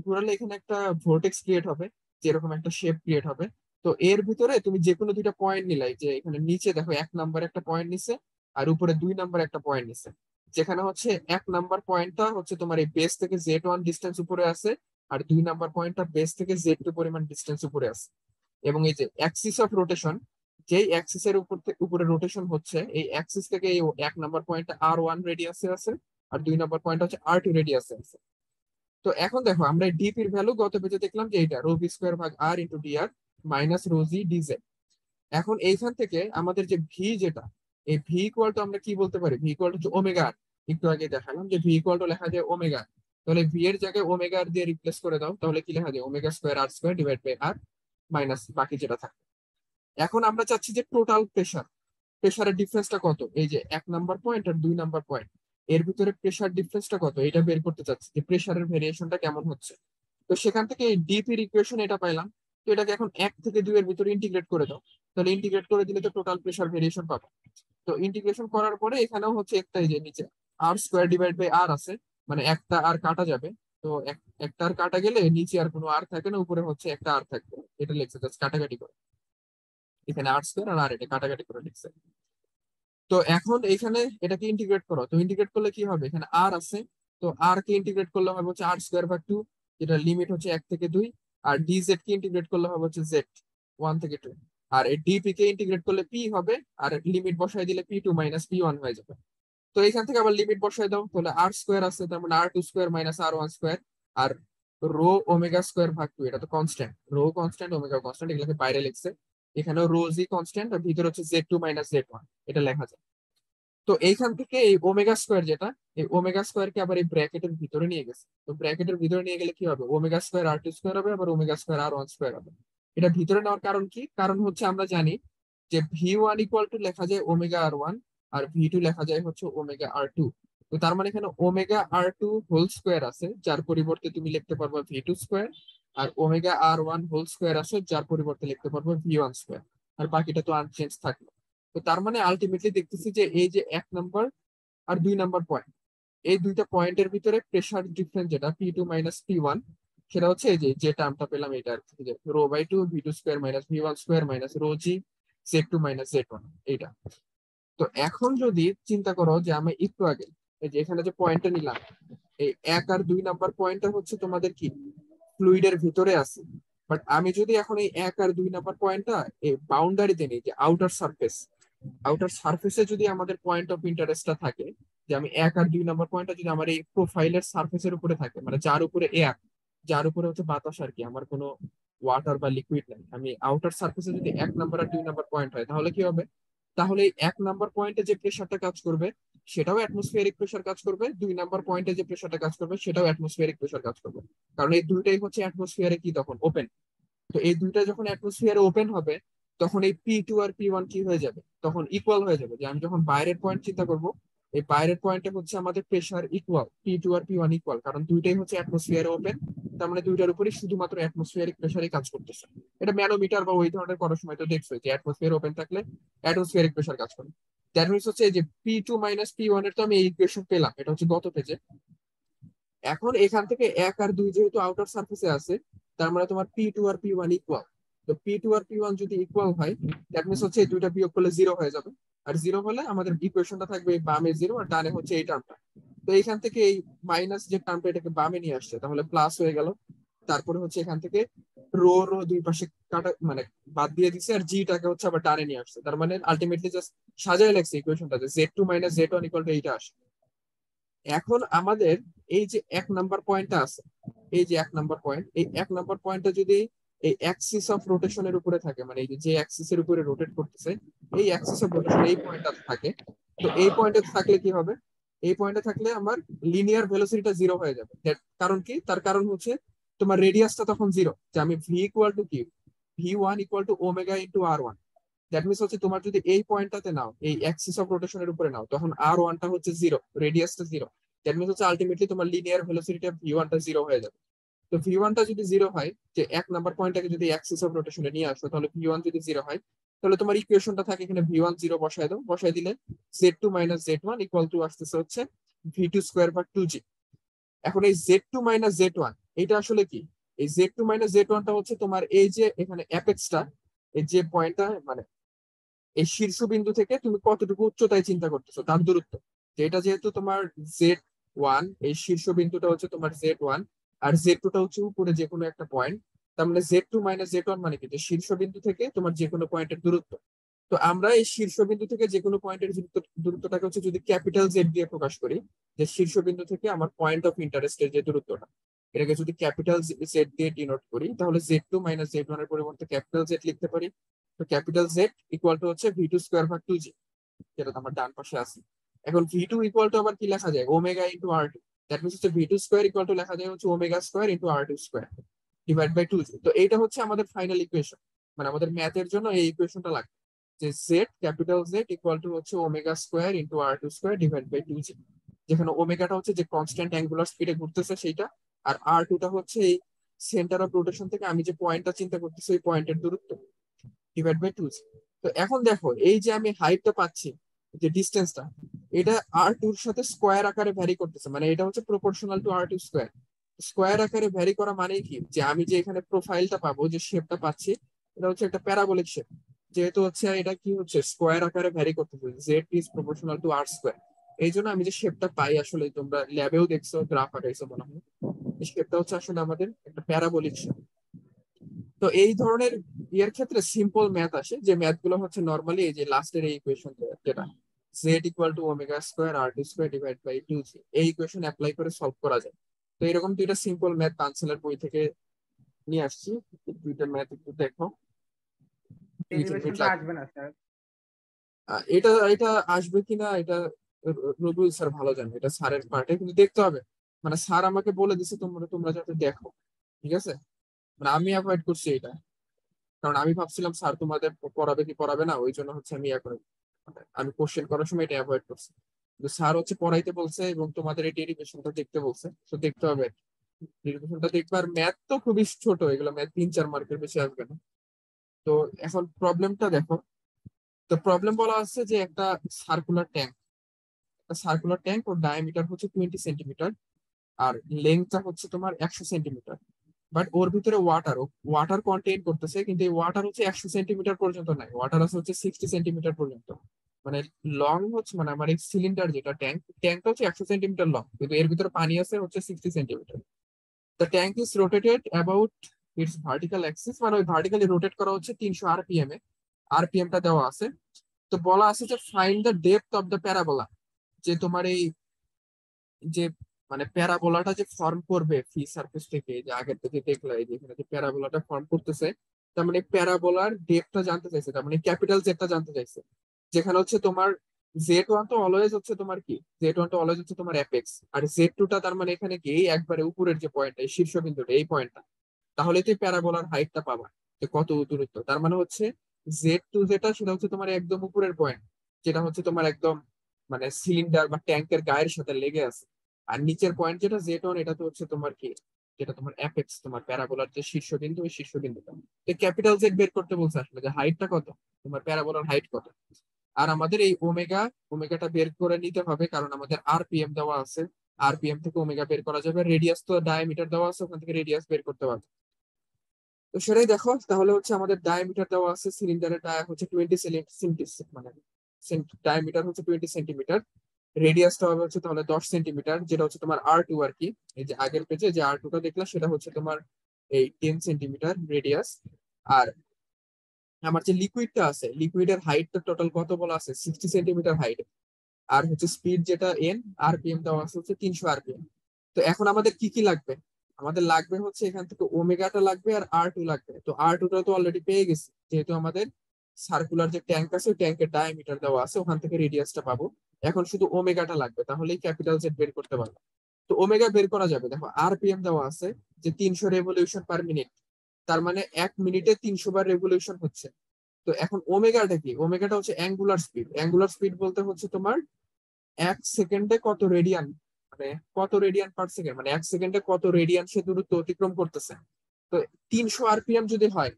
ঘোরালে এখানে একটা ভোর্টেক্স ক্রিয়েট হবে, যেরকম একটা শেপ ক্রিয়েট হবে। তো এর ভিতরে তুমি যে কোনো দুইটা পয়েন্ট নিলাই, যে এখানে নিচে দেখো 1 নাম্বার একটা পয়েন্ট নিছে, আর উপরে 2 নাম্বার একটা পয়েন্ট নিছে। যেখানে হচ্ছে 1 নাম্বার পয়েন্টটা হচ্ছে তোমার এই বেস থেকে জেড ওয়ান ডিস্টেন্স উপরে আছে, আর 2 নাম্বার পয়েন্টটা বেস থেকে জেড টু পরিমাণ ডিস্টেন্স উপরে আছে। এবং এই যে অ্যাক্সিস অফ রোটেশন, যেই অ্যাক্সিস এর উপরে রোটেশন হচ্ছে, এই অ্যাক্সিস থেকে এই 1 নাম্বার পয়েন্টটা আর ওয়ান রেডিয়াসে আছে, আর 2 নাম্বার পয়েন্ট হচ্ছে আর টু রেডিয়াসে আছে। তো এখন দেখো আমরা ডিপি এর ভ্যালু গত পেজে দেখলাম যে এইটা রো ভি স্কোয়ার ভাগ আর ইন্টু ডি আর মাইনাস রো জি ডিজেড। এখন এইখান থেকে আমাদের যে ভি যেটা, এই ভি ইকুয়াল টু আমরা কি বলতে পারি? ভি ইকুয়াল টু ওমেগা আর। একটু আগে দেখালাম যে ভি ইকুয়াল টু লেখা যায় ওমেগা। তাহলে ভি এর জায়গায় ওমেগা আর দিয়ে রিপ্লেস করে দাও, তাহলে কি লেখা যায়? Omega square R square divide by R minus বাকি যেটা থাকে। এখন আমরা চাচ্ছি যে টোটাল প্রেসার, প্রেসারের ডিফারেন্সটা কত, এই যে 1 নাম্বার পয়েন্ট আর 2 নাম্বার পয়েন্ট এর ভিতরে প্রেসার ডিফারেন্সটা কত, এটা বের করতে চাচ্ছি, যে প্রেসারের ভেরিয়েশনটা কেমন হচ্ছে। তো সেখান থেকে এই ডিপির ইকুয়েশন এটা পাইলাম। তো এটাকে এখন 1 থেকে 2 এর ভিতরে ইন্টিগ্রেট করে দাও। তাহলে ইন্টিগ্রেট করে দিলে তো টোটাল প্রেসার ভেরিয়েশন পাবো। তো ইন্টিগ্রেশন করার পরে এখানেও হচ্ছে একটা, এই যে নিচে আর স্কোয়ার ডিভাইড বাই আর আছে, মানে একটা আর কাটা যাবে। তো একটা আর কাটা গেলে নিচে আর কোনো আর থাকে না, উপরে হচ্ছে একটা আর থাকবে। এটা লিখছে জাস্ট কাটাকাটি করে, এখানে আর স্কোয়ার আর এটা কাটাকাটি করে লিখছে। তো এখন এখানে এটাকে ইন্টিগ্রেট করো, তো ইন্টিগ্রেট করলে কি হবে? এখানে আর আছে, তো আর কে ইন্টিগ্রেট করলে হবে হচ্ছে আর স্কোয়ার ভাগ টু, যেটা লিমিট হচ্ছে 1 থেকে 2। আর ডিজেড কে ইন্টিগ্রেট করলে হবে হচ্ছে জেড 1 থেকে 2। আর এই ডিপি কে ইন্টিগ্রেট করলে পি হবে, আর লিমিট বসাই দিলে P two minus P one হয়ে যাবে। তো এখান থেকে আবার লিমিট বসাই দাও, তাহলে আর স্কোয়ার আছে, তার মানে R two square minus R one square. আর রো ওমেগা স্কোয়ার ভাগ টু, এটা তো constant, rho constant omega constant, এগুলোকে বাইরে লিখছে। এখানেও রো জি কনস্ট্যান্ট, আর ভিতরে হচ্ছে Z two minus Z one, এটা লেখা যায়। তো এইখান থেকে এই ওমেগা স্কোয়ার যেটা, এই ওমেগা স্কোয়ারকে আবার এই ব্র্যাকেটের ভিতরে নিয়ে গেছে। তো ব্র্যাকেটের ভিতরে নিয়ে গেলে কি হবে? ওমেগা স্কোয়ার আর টু স্কোয়ার হবে, আবার ওমেগা স্কোয়ার আর ওয়ান স্কোয়ার হবে। এটা ভিতরে নেওয়ার কারণ কি? কারণ হচ্ছে আমরা জানি যে ভি ওয়ান ইকুয়াল টু লেখা যায় ওমেগা আর ওয়ান, আর ভি টু লেখা যায় হচ্ছে ওমেগা আর টু। তো তার মানে এখানে ওমেগা আর টু হোল স্কোয়ার আছে, যার পরিবর্তে তুমি লিখতে পারবে ভি টু স্কোয়ার। আর ওমেগা আর ওয়ান হোল স্কোয়ার আছে, যার পরিবর্তে লিখতে পারবে ভি ওয়ান স্কোয়ার। আর বাকিটা তো আনচেঞ্জ থাকবে। তো তার মানে আলটিমেটলি দেখতেছি যে এই যে 1 নাম্বার আর 2 নাম্বার পয়েন্ট, এই দুইটা পয়েন্টের ভিতরে প্রেসার ডিফারেন্স যেটা P two minus P one, সেটা হচ্ছে এই যে যে টার্মটা পেলাম এটা আর কি, যে rho by two V two square minus V one square minus rho G Z two minus Z one, এইটা। তো এখন যদি চিন্তা করো যে আমি একটু আগে এই যে এখানে যে পয়েন্টটা নিলাম, এই 1 আর 2 নাম্বার পয়েন্টটা হচ্ছে তোমাদের কি ফ্লুইডের ভিতরে আছে। বাট আমি যদি এখন এই 1 আর 2 নাম্বার পয়েন্টটা এই বাউন্ডারিতে নিই, যে আউটার সারফেস, আউটার সারফেসে যদি আমাদের পয়েন্ট অফ ইন্টারেস্টটা থাকে, যে আমি 1 আর 2 নাম্বার পয়েন্টটা যদি আমার এই প্রোফাইলের সারফেসের উপরে থাকে, মানে যার উপরে এয়ার, যার উপরে হচ্ছে বাতাস আর কি, আমার কোনো ওয়াটার বা লিকুইড নাই, আমি আউটার সারফেসে যদি 1 নাম্বার আর 2 নাম্বার পয়েন্ট হয়, তাহলে কি হবে? তাহলে এই 1 নাম্বার পয়েন্টে যে প্রেশারটা কাজ করবে সেটাও অ্যাটমসফিয়ারিক প্রেশার কাজ করবে, 2 নাম্বার পয়েন্টে যে প্রেশারটা কাজ করবে সেটাও অ্যাটমসফিয়ারিক প্রেশার কাজ করবে। কারণ এই দুইটাই হচ্ছে অ্যাটমসফিয়ারে কি তখন ওপেন। তো এই দুইটা যখন অ্যাটমসফিয়ারে ওপেন হবে তখন এই P2 আর P1 কি হয়ে যাবে, তখন ইকুয়াল হয়ে যাবে। যে আমি যখন বাইরের পয়েন্ট চিন্তা করব, এই বাইরের পয়েন্টে হচ্ছে আমাদের প্রেসার ইকুয়াল, P2 আর P1 ইকুয়াল, কারণ দুইটাই হচ্ছে অ্যাটমসফিয়ারে ওপেন। তার মানে দুইটার উপরই শুধুমাত্র অ্যাটমসফিয়ারিক প্রেসারই কাজ করতেছে। এটা ম্যানোমিটার বা ওই ধরনের করার সময় তো দেখছো যে অ্যাটমসফিয়ার ওপেন থাকলে অ্যাটমসফিয়ারিক প্রেসার কাজ করে। দ্যাট মিনস হচ্ছে এই যে P2 মাইনাস P1 এর তো আমি এই ইকুয়েশন পেলাম, এটা হচ্ছে গত পেজে। এখন এখান থেকে 1 আর 2 যেহেতু আউটার সার্ফেসে আছে, তার মানে তোমার P2 আর P1 ইকুয়াল। তো P2 আর P1 যদি ইকুয়াল হয়, দ্যাট মিনস হচ্ছে এই দুইটা বিয়োগ করলে 0 হয়ে যাবে। আর 0 হলে আমাদের ইকুয়েশনটা থাকবে এই বামে 0 আর ডানে হচ্ছে এই টার্মটা। তো এইখান থেকে এই মাইনাস যে টার্মটা এটাকে বামে নিয়ে আসছে, তাহলে প্লাস হয়ে গেল। তারপরে হচ্ছে এখান থেকে রো রো দুই পাশে কাটা মানে বাদ দিয়ে দিছে, আর জিটাকে হচ্ছে আবার ডানে নিয়ে আসছে। তার মানে আলটিমেটলি জাস্ট সাজায় লাগছে ইকুয়েশনটা, যে Z2 minus Z1 equal to এইটা আসে। এখন আমাদের এই যে 1 নাম্বার পয়েন্টটা আছে, এই যে 1 নাম্বার পয়েন্ট, এই 1 নাম্বার পয়েন্টটা যদি এই অ্যাক্সিস অফ রোটেশনের উপরে থাকে, মানে এই যে অ্যাক্সিস এর উপরে রোটেট করতেছে, এই অ্যাক্সিস অফ রোটেশন এই পয়েন্টটা থাকে। তো এই পয়েন্টে থাকলে কি হবে, এই পয়েন্টে থাকলে আমার লিনিয়ার ভেলোসিটিটা 0 হয়ে যাবে। কারণ কি, তার কারণ হচ্ছে তোমার রেডিয়াসটা তখন 0। যে আমি ভি ইকুয়াল টু কি, V1 equal to omega into R1। That means হচ্ছে তোমার যদি এই পয়েন্টটাতে নাও, এই অ্যাক্সিস অফ রোটেশনের উপরে নাও, তখন R1টা হচ্ছে 0, রেডিয়াসটা 0। দ্যাট মিনস হচ্ছে আলটিমেটলি তোমার লিনিয়ার ভেলোসিটিটা V1টা 0 হয়ে যাবে। তো V1টা যদি 0 হয়, যে 1 নাম্বার পয়েন্টটাকে যদি অ্যাক্সিস অফ রোটেশনে নিয়ে আসো, তাহলে V1 যদি 0 হয়, তাহলে তোমার ইকুয়েশনটা থাকে এখানে V1 0 বসায় দাও, বসায় দিলে Z2 minus Z1 equal to আসতেছে হচ্ছে V2 স্কোয়ার বা 2G। এখন এই Z2 মাইনাস Z1 এটা আসলে কি, এই Z2 মাইনাস Z1টা হচ্ছে তোমার এই যে এখানে অ্যাপেক্সটা, এই যে পয়েন্টটা মানে এই শীর্ষবিন্দু থেকে তুমি কতটুকু উচ্চতায় চিন্তা করতেছো তার দূরত্ব। যে এটা যেহেতু তোমার Z1, এই শীর্ষবিন্দুটা হচ্ছে তোমার Z1, আর Z2টা হচ্ছে উপরে যে কোনো একটা পয়েন্ট। তার মানে Z2 মাইনাস Z1 মানে কি, যে শীর্ষবিন্দু থেকে তোমার যে কোনো পয়েন্টের দূরত্ব। তো আমরা এই শীর্ষবিন্দু থেকে যে কোনো পয়েন্টের দূরত্বটাকে হচ্ছে যদি ক্যাপিটাল জেড দিয়ে প্রকাশ করি, যে শীর্ষবিন্দু থেকে আমার পয়েন্ট অফ ইন্টারেস্টের যে দূরত্বটা, এটাকে যদি ক্যাপিটাল জেড দিয়ে ডিনোট করি, তাহলে Z2 মাইনাস Z1 এর পরিবর্তে ক্যাপিটাল জেড লিখতে পারি। তো ক্যাপিটাল জেড ইকুয়াল টু হচ্ছে V2 স্কোয়ার ভাগ 2G, যেটা আমার ডান পাশে আছে। এখন V2 ইকুয়াল টু আবার কি লেখা যায়, omega into R2। That means হচ্ছে V2 স্কোয়ার ইকুয়াল টু লেখা যায় হচ্ছে omega square into R2 square divide by 2G। তো এইটা হচ্ছে আমাদের ফাইনাল ইকুয়েশন, মানে আমাদের ম্যাথের জন্য এই ইকুয়েশনটা লাগবে, যে Z capital Z equal to হচ্ছে omega square into R2 square divide by 2G। যেখানে ওমেগাটা হচ্ছে যে কনস্ট্যান্ট অ্যাঙ্গুলার স্পিডে ঘুরতেছে সেইটা, আর R2টা হচ্ছে এই সেন্টার অফ রোটেশন থেকে আমি যে পয়েন্টটা চিন্তা করতেছি ওই পয়েন্টের দূরত্ব ডিভাইড বাই 2G। তো এখন দেখো এই যে আমি হাইটটা পাচ্ছি, যে ডিস্টেন্সটা, এটা R2-র সাথে স্কোয়ার আকারে ভ্যারি করতেছে, মানে এটা হচ্ছে proportional to R2 square. Square আকারে ভ্যারি করা মানে কি, যে আমি যে এখানে প্রোফাইলটা পাবো, যে শেপটা পাচ্ছি, এটা হচ্ছে একটা প্যারাবোলিক শেপ। যেহেতু হচ্ছে এটা কি হচ্ছে স্কোয়ার আকারে ভ্যারি করতেছে, Z is proportional to R square. এই জন্য আমি যে শেপটা পাই, আসলে তোমরা ল্যাবেও দেখছো, গ্রাফ আঁকাইছো মনে হয়, এই শেপটা হচ্ছে আসলে আমাদের একটা প্যারাবোলিক শেপ। তো এই ধরনের ইয়ের ক্ষেত্রে সিম্পল ম্যাথ আসে, যে ম্যাথ গুলো হচ্ছে নর্মালি এই যে লাস্টের এই ইকুয়েশন, যেটা Z equal to omega square R2 square divide by 2G, এই ইকুয়েশন অ্যাপ্লাই করে সলভ করা যায়। তো এরকম দুইটা সিম্পল ম্যাথ পাঞ্চেলের বই থেকে নিয়ে আসছি। দুইটা ম্যাথ একটু দেখো, 2-3 মিনিট ডেরিভেশনটা লাগবে। আসবে না স্যার? এটা এটা আসবে কিনা এটা রবিউল স্যার ভালো জানে, এটা স্যারের পার্টে, কিন্তু দেখতে হবে। মানে স্যার আমাকে বলে দিছে তোমরা তোমরা যাতে দেখো, ঠিক আছে। মানে আমি অ্যাভয়েড করছি এটা, কারণ আমি ভাবছিলাম স্যার তোমাদের পড়াবে কি পড়াবে না, ওই জন্য হচ্ছে আমি এখন মানে আমি কোশ্চেন করার সময় এটা অ্যাভয়েড করছি। কিন্তু স্যার হচ্ছে পড়াইতে বলছে এবং তোমাদের এই ডেরিভেশনটা দেখতে বলছে, তো দেখতে হবে। ডেরিভেশনটা দেখবে, আর ম্যাথ তো খুবই ছোট, এগুলো ম্যাথ 3-4 মার্কের বেশি আসবে না। তো এখন প্রবলেমটা দেখো। তো প্রবলেম বলা আছে যে একটা সার্কুলার ট্যাঙ্ক, একটা সার্কুলার ট্যাঙ্ক, ওর ডায়ামিটার হচ্ছে 20 সেন্টিমিটার, আর লেন্থটা হচ্ছে তোমার 100 সেন্টিমিটার। বাট ওর ভিতরে ওয়াটার, ওয়াটার কন্টেইন করতেছে, কিন্তু এই ওয়াটার হচ্ছে 100 সেন্টিমিটার পর্যন্ত নাই, ওয়াটার আছে হচ্ছে 60 সেন্টিমিটার পর্যন্ত। মানে লং হচ্ছে, মানে আমার এই সিলিন্ডার যেটা ট্যাঙ্কটা হচ্ছে 100 সেন্টিমিটার লং, কিন্তু এর ভিতরে পানি আছে হচ্ছে 60 centimetre. The tank is rotated about its vertical Axis, মানে ওই ভার্টিক্যালি রোটেট করা হচ্ছে 300 RPM এ, RPM-টা দেওয়া আছে। তো বলা আছে যে find the depth of the parabola, যে তোমার এই যে মানে প্যারাবোলাটা যে ফর্ম করবে ফ্রি সারফেস থেকে, যে আগের থেকে দেখলে এই যে এখানে যে প্যারাবোলাটা ফর্ম করতেছে, তার মানে প্যারাবোলার ডেপটা জানতে চাইছে, তার মানে ক্যাপিটাল জেডটা জানতে চাইছে। যেখানে হচ্ছে তোমার Z1 তো অলওয়েজ হচ্ছে তোমার কি, Z1 তো অলওয়েজ হচ্ছে তোমার অ্যাপেক্স, আর Z2টা তার মানে এখানে কি এই একবারে উপরের যে পয়েন্ট, এই শীর্ষবিন্দুটা, এই পয়েন্টটা। তাহলে তুই প্যারাবোলার হাইটটা পাবা যে কত দূরত্ব। তার মানে হচ্ছে জেড টু যেটা সেটা হচ্ছে তোমার একদম উপরের পয়েন্ট, যেটা হচ্ছে তোমার একদম মানে সিলিন্ডার বা ট্যাঙ্কের গায়ের সাথে লেগে আছে। আর নিচের পয়েন্ট যেটা জেড ওয়ান, এটা তো হচ্ছে তোমার কি, যেটা তোমার অ্যাপেক্স, তোমার প্যারাবোলার যে শীর্ষবিন্দু, ওই শীর্ষবিন্দুটা। তো ক্যাপিটাল জেড বের করতে বলছে আসলে যে হাইটটা কত, তোমার প্যারাবোলার হাইট কত। আর আমাদের এই ওমেগাটা বের করে নিতে হবে, কারণ আমাদের আরপিএম দেওয়া আছে। আরপিএম থেকে ওমেগা বের করা যাবে, রেডিয়াস তো ডায়ামিটার দেওয়া আছে, ওখান থেকে রেডিয়াস বের করতে পারবে। তো সেটাই দেখো, তাহলে হচ্ছে আমাদের ডায়ামিটার দেওয়া আছে, সিলিন্ডারের ডায়া হচ্ছে 20 মানে ডায়ামিটার হচ্ছে 20 সেন্টিমিটার, রেডিয়াসটা হবে হচ্ছে তাহলে 10 সেন্টিমিটার, যেটা হচ্ছে তোমার R2 আর কি। এই যে আগের পেজে যে R2টা দেখলাম সেটা হচ্ছে তোমার এই 10 সেন্টিমিটার রেডিয়াস। আর আমার যে লিকুইডটা আছে, লিকুইডের হাইটটা টোটাল কত বলা আছে, 60 সেন্টিমিটার হাইট। আর হচ্ছে স্পিড যেটা আরপিএম দেওয়া আছে হচ্ছে 300 আরপিএম। তো এখন আমাদের কি কি লাগবে, আমাদের লাগবে হচ্ছে এখান থেকে ওমেগাটা লাগবে আর R2 লাগবে। তো R2টা তো অলরেডি পেয়ে গেছি, যেহেতু আমাদের সার্কুলার যে ট্যাঙ্ক আছে ওই ট্যাঙ্কের ডায়ামিটার দেওয়া আছে, ওখান থেকে রেডিয়াসটা পাবো। এখন শুধু ওমেগাটা লাগবে, তাহলেই ক্যাপিটাল জেড বের করতে পারবো। তো ওমেগা বের করা যাবে, দেখো আরপিএম দেওয়া আছে যে 300 রেভলিউশন পার মিনিট, তার মানে 1 মিনিটে 300 বার রেভলিউশন হচ্ছে। তো এখন ওমেগাটা কি, ওমেগাটা হচ্ছে অ্যাঙ্গুলার স্পিড। অ্যাঙ্গুলার স্পিড বলতে হচ্ছে তোমার 1 সেকেন্ডে কত রেডিয়ান, মানে কত রেডিয়ান পার সেকেন্ড, মানে 1 সেকেন্ডে কত রেডিয়ান সে দূরত্ব অতিক্রম করতেছে। তো 300 আরপিএম যদি হয়,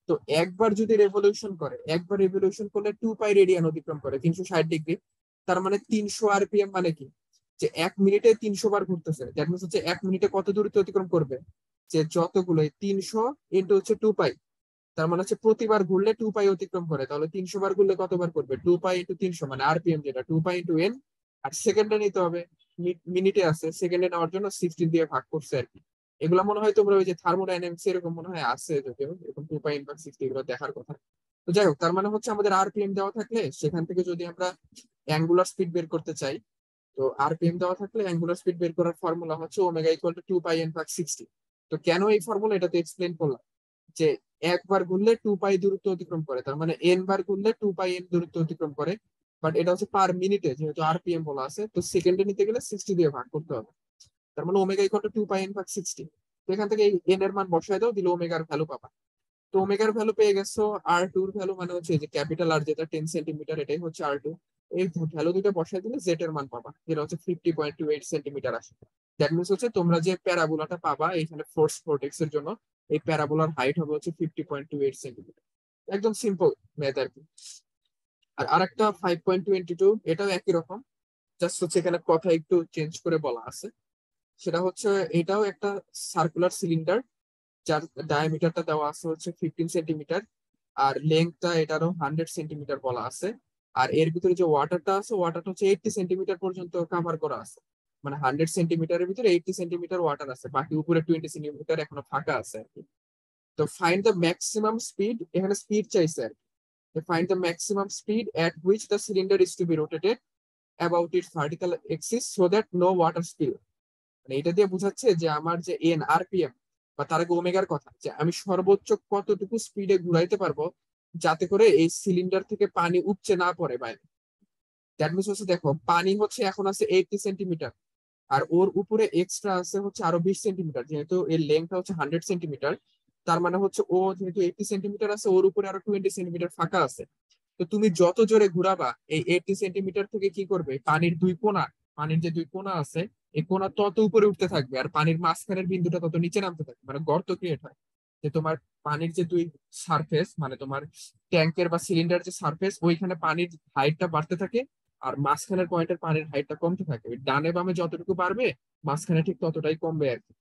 তো একবার যদি রেভলিউশন করে, একবার রেভলিউশন করলে 2 পাই রেডিয়ান অতিক্রম করে, 360 ডিগ্রি। তার মানে 300 আরপিএম মানে কি, যে 1 মিনিটে 300 বার ঘুরতেছে। দ্যাট মিনস হচ্ছে 1 মিনিটে কত দূরত্ব অতিক্রম করবে, যে যতগুলো 300 ইন্টু হচ্ছে 2 পাই। তার মানে হচ্ছে প্রতিবার ঘুরলে 2 পাই অতিক্রম করে, তাহলে 300 বার ঘুরলে কতবার করবে, 2 পাই ইন্টু 300, মানে আরপিএম যেটা 2 পাই ইন্টু এন। আর সেকেন্ডে নিতে হবে, মিনিটে আছে, সেকেন্ডে নেওয়ার জন্য 16 দিয়ে ভাগ করছে আর কি। এগুলো মনে হয় তোমরা ওই যে থার্মোডাইনামিক্স এরকম মনে হয় আছে, যদিও এরকম 2 পাই ইন্টু 60 এগুলো দেখার কথা। তো যাই হোক, তার মানে হচ্ছে আমাদের আরপিএম দেওয়া থাকলে সেখান থেকে যদি আমরা অ্যাঙ্গুলার স্পিড বের করতে চাই, তো আরপিএম দেওয়া থাকলে অ্যাঙ্গুলার স্পিড বের করার ফর্মুলা হচ্ছে omega equal to 2 pi n/60। তো কেন এই ফর্মুলা, এটা তো এক্সপ্লেন করলাম, যে একবার ঘুরলে 2 পাই দূরত্ব অতিক্রম করে, তার মানে এন বার ঘুরলে 2 পাই n দূরত্ব অতিক্রম করে। বাট এটা হচ্ছে পার মিনিটে, যেহেতু আরপিএম বলা আছে, তো সেকেন্ডে নিতে গেলে 60 দিয়ে ভাগ করতে হবে। তার মানে omega equal to 2 pi n/60। তো এখান থেকে এই এন এর মান বসায় দাও, দিলে ওমেগার ভ্যালু পাবা। তো ওমেগার ভ্যালু পেয়ে গেছো। R2 এর ভ্যালু মানে হচ্ছে এই যে ক্যাপিটাল আর, যেটা 10 সেন্টিমিটার, এটাই হচ্ছে R2। এই ভ্যালু দুটো বসায় দিলে জেড এর মান পাবা, যেটা হচ্ছে 50.28 সেন্টিমিটার আসে। দ্যাট মিনস হচ্ছে তোমরা যে প্যারাবোলাটা পাবা এখানে ফোর্স ভোর্টেক্স এর জন্য, এই প্যারাবোলার হাইট হবে হচ্ছে 50.28 সেন্টিমিটার। একদম সিম্পল ম্যাথ আর কি। আর আরেকটা 5.22, এটাও একই রকম, জাস্ট হচ্ছে এখানে কথা একটু চেঞ্জ করে বলা আছে। সেটা হচ্ছে এটাও একটা সার্কুলার সিলিন্ডার, যার ডায়ামিটারটা দেওয়া আছে হচ্ছে 15 সেন্টিমিটার, আর লেন্থটা এটারও 100 সেন্টিমিটার বলা আছে। আর এর ভিতরে যে ওয়াটারটা আছে, ওয়াটারটা হচ্ছে 80 সেন্টিমিটার পর্যন্ত কাভার করা আছে। মানে 100 সেন্টিমিটারের ভিতরে 80 সেন্টিমিটার ওয়াটার আছে, বাকি উপরে 20 সেন্টিমিটার এখনো ফাঁকা আছে আর কি। তো ফাইন্ড দ্য ম্যাক্সিমাম স্পিড, এখানে স্পিড চাইছে আর কি। Find the maximum speed at which the cylinder is to be rotated about its vertical axis so that no water spill. মানে এটা দিয়ে বোঝাচ্ছে যে আমার যে এন আরপিএম বা তার আগে ওমেগার কথা, যে আমি সর্বোচ্চ কতটুকু স্পিডে ঘুরাইতে পারবো যাতে করে এই সিলিন্ডার থেকে পানি উপচে না পড়ে বাইরে। দ্যাট মিনস হচ্ছে দেখো, পানি হচ্ছে এখন আছে 80 সেন্টিমিটার, আর ওর উপরে এক্সট্রা আছে হচ্ছে আরো 20 সেন্টিমিটার, যেহেতু এর লেন্থটা হচ্ছে 100 সেন্টিমিটার। তার মানে হচ্ছে ও যেহেতু 80 সেন্টিমিটার আছে, ওর উপরে আরো 20 সেন্টিমিটার ফাঁকা আছে। তো তুমি যত জোরে ঘুরাবা, এই 80 সেন্টিমিটার থেকে কি করবে, পানির দুই কোণা, পানির যে দুই কোণা আছে, এই কোণা তত উপরে উঠতে থাকবে, আর পানির মাঝখানের বিন্দুটা তত নিচে নামতে থাকবে, মানে গর্ত ক্রিয়েট হয়। যে তোমার পানির যে দুই সারফেস, মানে তোমার ট্যাঙ্কের বা সিলিন্ডার যে সারফেস, ওইখানে পানির হাইটটা বাড়তে থাকে, আর মাঝখানের পয়েন্টের পানির হাইটটা কমতে থাকে। ওই ডানে বামে যতটুকু বাড়বে, মাঝখানে ঠিক ততটাই কমবে আর কি।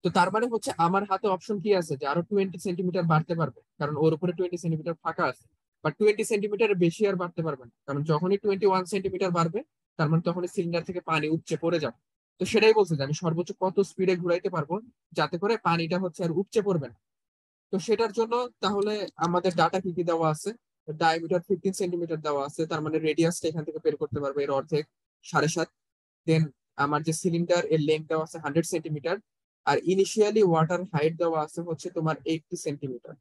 তো তার মানে হচ্ছে আমার হাতে অপশন কি আছে, যে আরো 20 সেন্টিমিটার বাড়তে পারবে, কারণ ওর উপরে 20 সেন্টিমিটার ফাঁকা আছে। বা 20 সেন্টিমিটারের বেশি আর বাড়তে পারবে না, কারণ যখনই 21 সেন্টিমিটার বাড়বে, তার মানে তখনই সিলিন্ডার থেকে পানি উপচে পড়ে যাবে। তো সেটাই বলছে যে আমি সর্বোচ্চ কত স্পিডে ঘুরাইতে পারবো যাতে করে পানিটা হচ্ছে আর উপচে পড়বে না। তো সেটার জন্য তাহলে আমাদের ডাটা কি কি দেওয়া আছে, ডায়ামিটার 15 সেন্টিমিটার দেওয়া আছে, তার মানে রেডিয়াসটা এখান থেকে বের করতে পারবে, এর অর্ধেক 7.5। দেন আমার যে সিলিন্ডার, এর লেন্থ দেওয়া আছে 100 সেন্টিমিটার। আর ইনিশিয়ালি ওয়াটার হাইট দেওয়া আছে হচ্ছে তোমার 80 সেন্টিমিটার।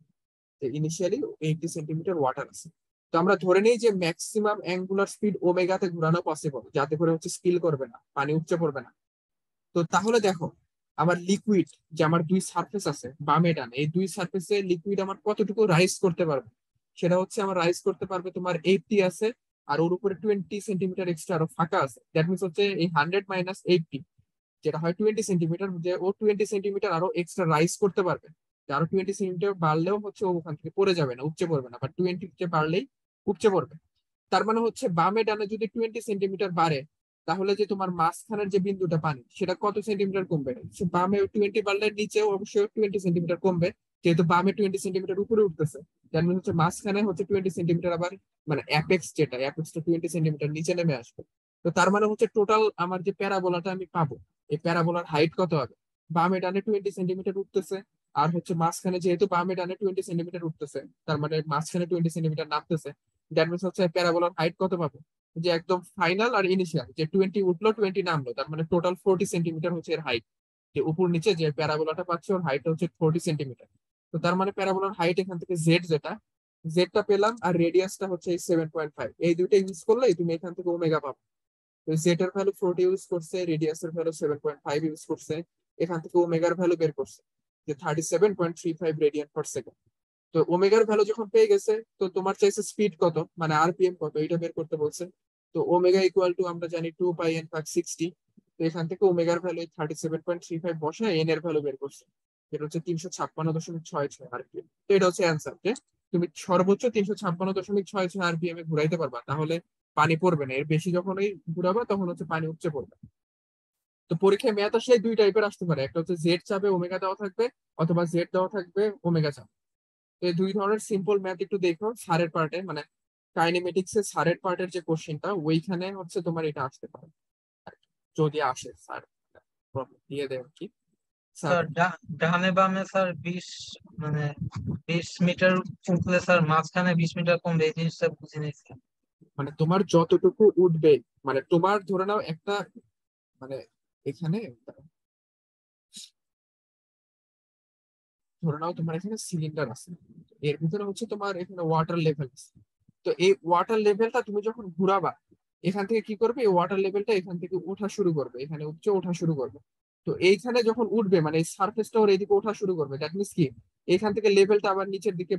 ইনিশিয়ালি 80 সেন্টিমিটার ওয়াটার আছে। তো আমরা ধরে নিই যে ম্যাক্সিমাম অ্যাঙ্গুলার স্পিড ওমেগাতে ঘোরানো পসিবল, যাতে করে হচ্ছে স্পিল করবে না, পানি উপচে পড়বে না। তো তাহলে দেখো, আমার লিকুইড, যে আমার দুই সারফেস আছে বামে ডানে, এই দুই সারফেসে লিকুইড আমার কতটুকু রাইজ করতে পারবে, সেটা হচ্ছে আমার রাইজ করতে পারবে তোমার 80 আছে, আর ওর উপরে 20 সেন্টিমিটার এক্সট্রা আরো ফাঁকা আছে। দ্যাট মিনস হচ্ছে এই 100 - 80, যেটা হয় 20 সেন্টিমিটার, যে ও 20 সেন্টিমিটার আরো এক্সট্রা রাইজ করতে পারবে। যে আরো 20 সেন্টিমিটার বাড়লেও হচ্ছে ও ওখান থেকে পড়ে যাবে না, উপচে পড়বে না, বাট 20 বাড়লেই উপচে পড়বে। তার মানে হচ্ছে বামে ডানে যদি 20 সেন্টিমিটার বাড়ে, তাহলে যে তোমার মাঝখানের যে বিন্দুটা পানি সেটা কত সেন্টিমিটার কমবে? সে বামে 20 বাড়লে নিচেও অবশ্যই 20 সেন্টিমিটার কমবে, যেহেতু বামে 20 সেন্টিমিটার উপরে উঠতেছে। তার মানে হচ্ছে মাঝখানে হচ্ছে 20 সেন্টিমিটার আবার, মানে অ্যাপেক্স, যেটা অ্যাপেক্সটা 20 সেন্টিমিটার নিচে নেমে আসবে। তো তার মানে হচ্ছে টোটাল আমার যে প্যারাবোলাটা আমি পাবো, এই প্যারাবোলার হাইট কত হবে? বামে ডানে 20 সেন্টিমিটার উঠতেছে, আর হচ্ছে মাঝখানে যেহেতু বামে ডানে 20 সেন্টিমিটার উঠতেছে, তার মানে মাঝখানে 20 সেন্টিমিটার নামতেছে। দ্যাট মিনস হচ্ছে প্যারাবোলার হাইট কত পাবো? যে একদম ফাইনাল আর ইনিশিয়াল, যে 20 উঠলো 20 নামলো, তার মানে টোটাল 40 সেন্টিমিটার হচ্ছে এর হাইট। যে উপর নিচে যে প্যারাবোলাটা পাচ্ছে ওর হাইট হচ্ছে 40 সেন্টিমিটার। তো তার মানে প্যারাবোলার হাইট এখান থেকে জেড, যেটা জেডটা পেলাম, আর রেডিয়াসটা হচ্ছে এই 7.5, এই দুইটা ইউজ করলে তুমি এখান থেকে ওমেগা পাবে। তো জেড এর ভ্যালু 40 ইউজ করছে, রেডিয়াস এর ভ্যালু 7.5 ইউজ করছে, এখান থেকে ওমেগার ভ্যালু বের করছে যে 37.35 রেডিয়ান পার সেকেন্ড। তো ওমেগার ভ্যালু যখন পেয়ে গেছে, তো তোমার চাইছে স্পিড কত, মানে আরপিএম কত, এটা বের করতে বলছে। তো ওমেগা ইকুয়াল টু আমরা জানি 2 পাই n/60। তো এখান থেকে ওমেগার ভ্যালু 37.35 বসায় এন এর ভ্যালু বের করছে, যেটা হচ্ছে 356.66 আরপিএম। তো এটা হচ্ছে অ্যান্সার, যে তুমি সর্বোচ্চ 356.66 আরপিএম এ ঘুরাইতে পারবা, তাহলে পানি পড়বে না। এর বেশি যখনই ঘুরাবা তখন হচ্ছে পানি উপচে পড়বে। তো পরীক্ষায় ম্যাথ আসলে দুই টাইপের আসতে পারে, একটা হচ্ছে জেড চাপে ওমেগা দেওয়া থাকবে, অথবা জেড দেওয়া থাকবে ওমেগা চাপে। তো এই দুই ধরনের সিম্পল ম্যাথ একটু দেখো সারের পার্টে, মানে কাইনেমেটিক্স এর সারের পার্টের যে কোশ্চেনটা, ওইখানে হচ্ছে তোমার এটা আসতে পারে, যদি আসে স্যার প্রবলেম দিয়ে দেয় আর কি। স্যার স্যার ডানে বামে স্যার 20, মানে 20 মিটার উঠলে স্যার মাঝখানে 20 মিটার কমবে, এই জিনিসটা বুঝি নাই স্যার। মানে তোমার যতটুকু উঠবে, মানে তোমার ধরে নাও একটা, মানে এখানে ধরে নাও তোমার এখানে সিলিন্ডার আছে, এর ভিতরে হচ্ছে তোমার এখানে ওয়াটার লেভেল আছে। তো এই ওয়াটার লেভেলটা তুমি যখন ঘুরাবা, এখান থেকে কি করবে, এই ওয়াটার লেভেলটা এখান থেকে ওঠা শুরু করবে, এখানে উপচে ওঠা শুরু করবে। তো এইখানে যখন উঠবে, মানে এই সার্ফেসটা ওর এদিকে ওঠা শুরু করবে, দ্যাট মিনস কি, এখান থেকে লেভেলটা আবার নিচের দিকে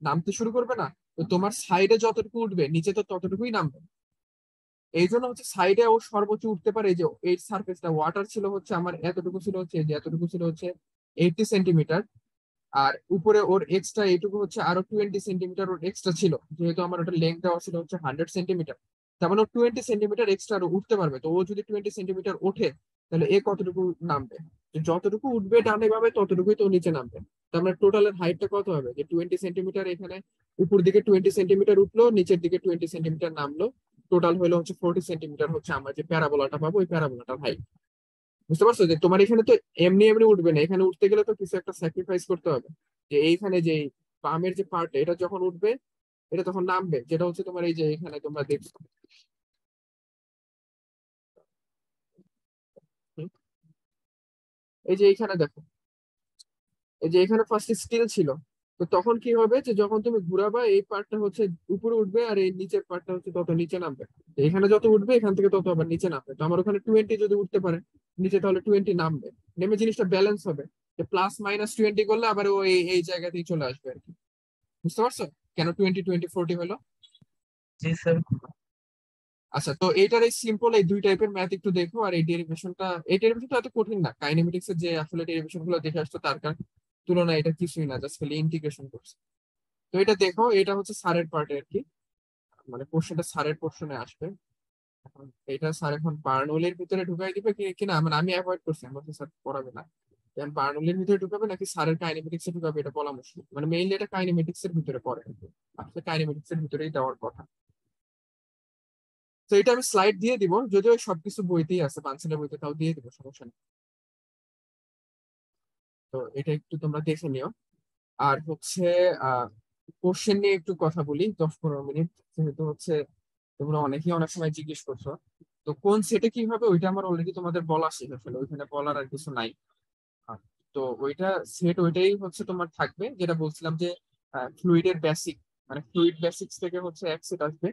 নামতে শুরু করবে না? তো তোমার সাইডে যতটুকু উঠবে নিচে তো ততটুকুই নামবে। এই জন্য হচ্ছে সাইডে ও সর্বোচ্চ উঠতে পারে। এই যে এই সার্ফেসটা ওয়াটার ছিল হচ্ছে আমার এতটুকু ছিল হচ্ছে, যে এতটুকু ছিল হচ্ছে 80 সেন্টিমিটার, আর উপরে ওর এক্সট্রা এইটুকু হচ্ছে আরো 20 সেন্টিমিটার ওর এক্সট্রা ছিল, যেহেতু আমার ওটা লেন্থ দেওয়া ছিল হচ্ছে 100 সেন্টিমিটার। তার মানে ও 20 সেন্টিমিটার এক্সট্রা উঠতে পারবে। তো ও যদি 20 সেন্টিমিটার ওঠে, তাহলে এ কতটুকু নামবে? যে যতটুকু উঠবে ডানে ভাবে ততটুকুই তো নিচে নামবে। তার মানে টোটালের হাইটটা কত হবে, যে 20 সেন্টিমিটার এখানে উপর দিকে 20 সেন্টিমিটার উঠলো, নিচের দিকে 20 সেন্টিমিটার নামলো, টোটাল হলো হচ্ছে 40 সেন্টিমিটার হচ্ছে আমরা যে প্যারাবোলাটা পাবো, ওই প্যারাবোলাটার হাইট। বুঝতে পারছো? যে তোমার এখানে তো এমনি এমনি উঠবে না, এখানে উঠতে গেলে তো কিছু একটা স্যাক্রিফাইস করতে হবে। যে এইখানে যে পামের যে পার্ট, এটা যখন উঠবে, এটা তখন নামবে, যেটা হচ্ছে তোমার এই যে এখানে তোমরা দেখছো। হুম? এই যে এইখানে দেখো, এই যে এখানে ফার্স্ট স্টিল ছিল। তো তখন কি হবে, যে যখন তুমি ঘুরাবা এই পার্টটা হচ্ছে উপরে উঠবে, আর এই নিচের পার্টটা হচ্ছে তত নিচে নামবে। তো এখানে যত উঠবে এখান থেকে তত আবার নিচে নামবে। তো আমার ওখানে 20 যদি উঠতে পারে নিচে, তাহলে 20 নামবে। নেমে জিনিসটা ব্যালেন্স হবে, যে +-20 করলে আবার ও এই এই জায়গাতেই চলে আসবে আর কি। বুঝতে পারছো কেন 20 20 40 হলো? জি স্যার। আচ্ছা, তো এইটার এই সিম্পল এই দুই টাইপের ম্যাথ একটু দেখো। আর এই ডেরিভেশনটা এত কঠিন না, কাইনেমেটিক্স এর যে আসলে ডেরিভেশন গুলো দেখে আসতো তার তুলনায় এটা কিছুই না, জাস্ট খালি ইন্টিগ্রেশন করছে। তো এটা দেখো, এটা হচ্ছে সারের পার্টে আর কি, মানে কোশ্চেনটা সারের পোর্শনে আসবে। এখন এটা স্যার এখন বার্নৌলির ভিতরে ঢুকাই দিবে কি কিনা, মানে আমি অ্যাভয়েড করছি, আমি বলছি স্যার পড়াবে না। দেন বার্নৌলির ভিতরে ঢুকাবে নাকি স্যারের কাইনেমেটিক্স এ ঢুকাবে, এটা বলা মুশকিল। মানে মেইনলি এটা কাইনেমেটিক্স এর ভিতরে পড়ে, আসলে কাইনেমেটিক্স এর ভিতরেই দেওয়ার কথা। তো এটা আমি স্লাইড দিয়ে দিব, যদিও সবকিছু বইতেই আছে, পাঁচজনের বইতে, তাও দিয়ে দিব, সমস্যা নেই। তো এটা একটু তোমরা দেখে নিও। আর হচ্ছে আহ কোশ্চেন নিয়ে একটু কথা বলি 10 15 মিনিট, যেহেতু হচ্ছে তোমরা অনেকেই অনেক সময় জিজ্ঞেস করছো। তো কোন সেটে কি হবে ওইটা আমার অলরেডি তোমাদের বলা শেষ, আসলে ওইখানে বলার আর কিছু নাই। আহ, তো ওইটা সেট ওইটাই হচ্ছে তোমার থাকবে, যেটা বলছিলাম যে ফ্লুইডের বেসিক, মানে ফ্লুইড বেসিক্স থেকে হচ্ছে এক সেট আসবে,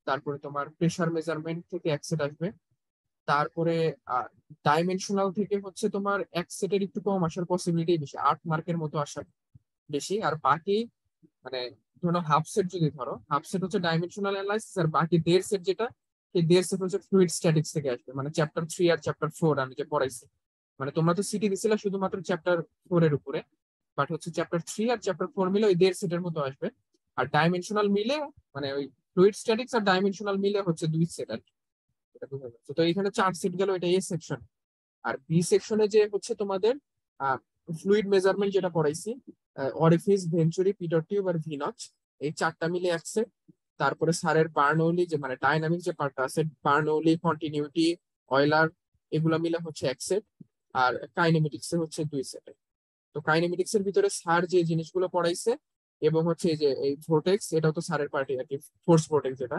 তারপরে তোমার প্রেসার মেজারমেন্ট থেকে এক সেট আসবে, তারপরে ডাইমেনশনাল থেকে হচ্ছে তোমার এক সেটের একটু কম আসার পসিবিলিটি বেশি, 8 মার্কের মতো আসার বেশি। আর বাকি মানে ধরো হাফ সেট, যদি ধরো হাফ সেট হচ্ছে ডাইমেনশনাল অ্যানালাইসিস, আর বাকি 1.5 সেট যেটা, সেই 1.5 সেট হচ্ছে ফ্লুইড স্ট্যাটিক্স থেকে আসবে, মানে চ্যাপ্টার 3 আর চ্যাপ্টার 4 আমি যে পড়াইছি। মানে তোমরা তো সিটি দিছিলে শুধুমাত্র চ্যাপ্টার 4 এর উপরে, বাট হচ্ছে চ্যাপ্টার 3 আর চ্যাপ্টার 4 মিলে ওই 1.5 সেটের মতো আসবে। আর ডাইমেনশনাল মিলে মানে ওই ফ্লুইড স্ট্যাটিক্স আর ডাইমেনশনাল মিলে হচ্ছে 2 সেট আর কি। এটা বোঝা যাচ্ছে। তো এখানে 4 সেট গেল, এটা এ সেকশন। আর বি সেকশনে যে হচ্ছে তোমাদের ফ্লুইড মেজারমেন্ট যেটা পড়াইছি, অরিফিস, ভেঞ্চুরি, পিটর টিউব আর ভিনচ, এই 4টা মিলে 1 সেট। তারপরে স্যারের বার্নৌলি যে মানে ডাইনামিক যে পার্টটা আছে, বার্নৌলি, কন্টিনিউটি, অয়লার, এগুলো মিলে হচ্ছে 1 সেট। আর কাইনেমেটিক্স এ হচ্ছে 2 সেট। তো কাইনেমেটিক্স এর ভিতরে স্যার যে জিনিসগুলো পড়াইছে এবং হচ্ছে এই যে এই ভোর্টেক্স, এটাও তো স্যারের পার্টি আর কি, ফোর্স ভোর্টেক্স যেটা।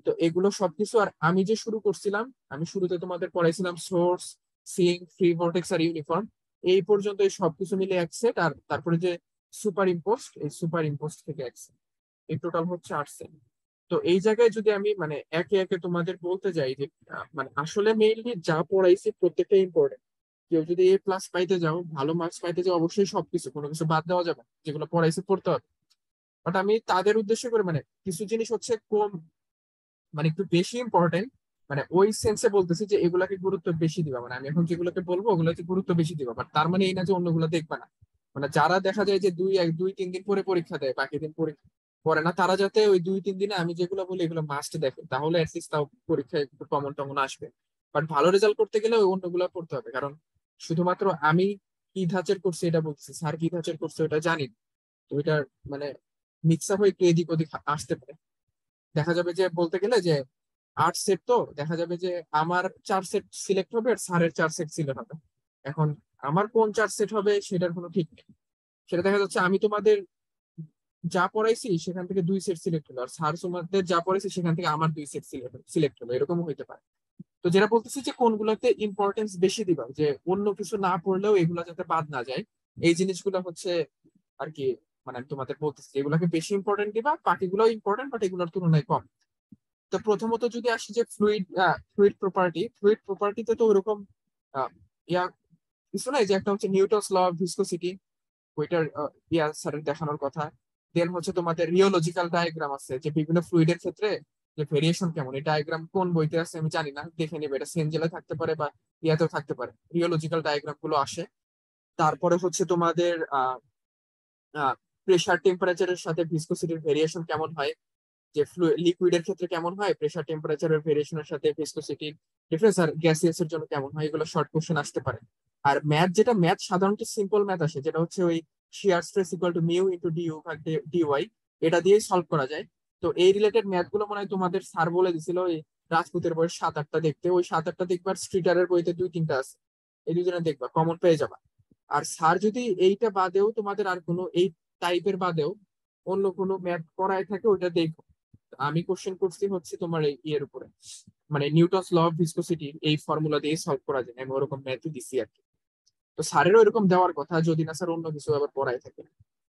তো এগুলো সবকিছু। আর আমি যে শুরু করছিলাম, আমি শুরুতে তোমাদের পড়াইছিলাম সোর্স, সিঙ্ক, ফ্রি ভোর্টেক্স আর ইউনিফর্ম, এই পর্যন্ত এই সবকিছু মিলে 1 সেট। আর তারপরে যে সুপার ইম্পোস্ট, এই সুপার ইম্পোস্ট থেকে 1 সেট, এই টোটাল হচ্ছে 8 সেট। তো এই জায়গায় যদি আমি মানে একে একে তোমাদের বলতে যাই যে মানে আসলে মেইনলি যা পড়াইছি প্রত্যেকটা ইম্পর্টেন্ট। কেউ যদি A+ পাইতে যাও, ভালো মার্কস পাইতে যাও, অবশ্যই সবকিছু, কোনো কিছু বাদ দেওয়া যাবে না। যেগুলো পড়াইছে পড়তে হবে। বাট আমি তাদের উদ্দেশ্য করে মানে কিছু জিনিস হচ্ছে কম, মানে একটু বেশি ইম্পর্টেন্ট, মানে ওই সেন্সে বলতেছি যে এগুলাকে গুরুত্ব বেশি দিবা। মানে আমি এখন যেগুলোকে বলবো ওগুলোকে গুরুত্ব বেশি দিবা, বাট তার মানে এই না যে অন্যগুলো দেখবা না। মানে যারা দেখা যায় যে 2-3 দিন পরে পরীক্ষা দেয়, বাকি দিন পরীক্ষা পড়ে না, তারা যাতে ওই 2-3 দিনে আমি যেগুলো বলি এগুলো মাস্ট দেখে, তাহলে অ্যাটলিস্ট তাও পরীক্ষায় একটু কমন টমন আসবে। বাট ভালো রেজাল্ট করতে গেলে ওই অন্যগুলো পড়তে হবে, কারণ শুধুমাত্র আমি কি ধাঁচের করছি এটা বলছি, স্যার কি ধাঁচের করছে ওটা জানি না। তো এটার মানে মিক্স আপ হয়ে একটু এদিক ওদিক আসতে পারে। দেখা যাবে যে বলতে গেলে যে 8 সেট, তো দেখা যাবে যে আমার 4 সেট সিলেক্ট হবে আর স্যারের 4 সেট সিলেক্ট হবে। এখন আমার কোন 4 সেট হবে সেটার কোনো ঠিক নেই। সেটা দেখা যাচ্ছে আমি তোমাদের যা পড়াইছি সেখান থেকে 2 সেট সিলেক্ট হলো, আর স্যার তোমাদের যা পড়াইছি সেখান থেকে আমার 2 সেট সিলেক্ট হলো, এরকমও হইতে পারে। তো যেটা বলতেছি যে কোনগুলোতে ইম্পর্টেন্স বেশি দিবা, যে অন্য কিছু না পড়লেও এগুলো যাতে বাদ না যায়, এই জিনিসগুলো হচ্ছে আর কি। মানে আমি তোমাদের বলতেছি এগুলোকে বেশি ইম্পর্টেন্ট দিবা, বাকিগুলো ইম্পর্টেন্ট বাট এগুলোর তুলনায় কম। তো প্রথমত যদি আসি যে ফ্লুইড প্রপার্টিতে তো ওরকম আহ, ইয়া কিছু নাই, যে একটা হচ্ছে নিউটনস ল অফ ভিসকোসিটি, ওইটার স্যারের দেখানোর কথা। দেন হচ্ছে তোমাদের রিওলজিক্যাল ডায়াগ্রাম আছে, যে বিভিন্ন ফ্লুইডের ক্ষেত্রে যে ভেরিয়েশন কেমন, এই ডায়াগ্রাম কোন বইতে আছে আমি জানি না, দেখে নিবে, এটা সেনজেলে থাকতে পারে বা ইয়াতেও থাকতে পারে, রিওলজিক্যাল ডায়াগ্রাম গুলো আসে। তারপরে হচ্ছে তোমাদের প্রেশার টেম্পারেচারের সাথে ভিসকোসিটির ভেরিয়েশন কেমন হয়, যে লিকুইডের ক্ষেত্রে কেমন হয় প্রেশার টেম্পারেচারের ভেরিয়েশনের সাথে ভিসকোসিটির ডিফারেন্স, আর গ্যাসিয়াস এর জন্য কেমন হয়, এগুলো শর্ট কোশ্চেন আসতে পারে। আর ম্যাথ, যেটা ম্যাথ সাধারণত সিম্পল ম্যাথ আসে, যেটা হচ্ছে ওই shear stress equal to mu into DU ভাগ ডিওয়াই, এটা দিয়েই সলভ করা যায়। তো এই রিলেটেড ম্যাথ গুলো মনে হয় তোমাদের স্যার বলে দিছিল ওই রাজপুতের বইয়ের 7-8টা দেখতে, ওই 7-8টা দেখবার, স্ট্রিটারের বইতে 2-3টা আছে, এই দুজনে দেখবা, কমন পেয়ে যাবা। আর স্যার যদি এইটা বাদেও তোমাদের আর কোনো এই টাইপের বাদেও অন্য কোনো ম্যাথ করায় থাকে ওইটা দেখো। আমি কোশ্চেন করছি হচ্ছে তোমার এই ইয়ের উপরে, মানে নিউটনস ল অফ ভিসকোসিটি, এই ফর্মুলা দিয়ে সলভ করা যায়, আমি ওরকম ম্যাথই দিছি আর কি। তো স্যারেরও এরকম দেওয়ার কথা, যদি না স্যার অন্য কিছু আবার পড়ায় থাকে।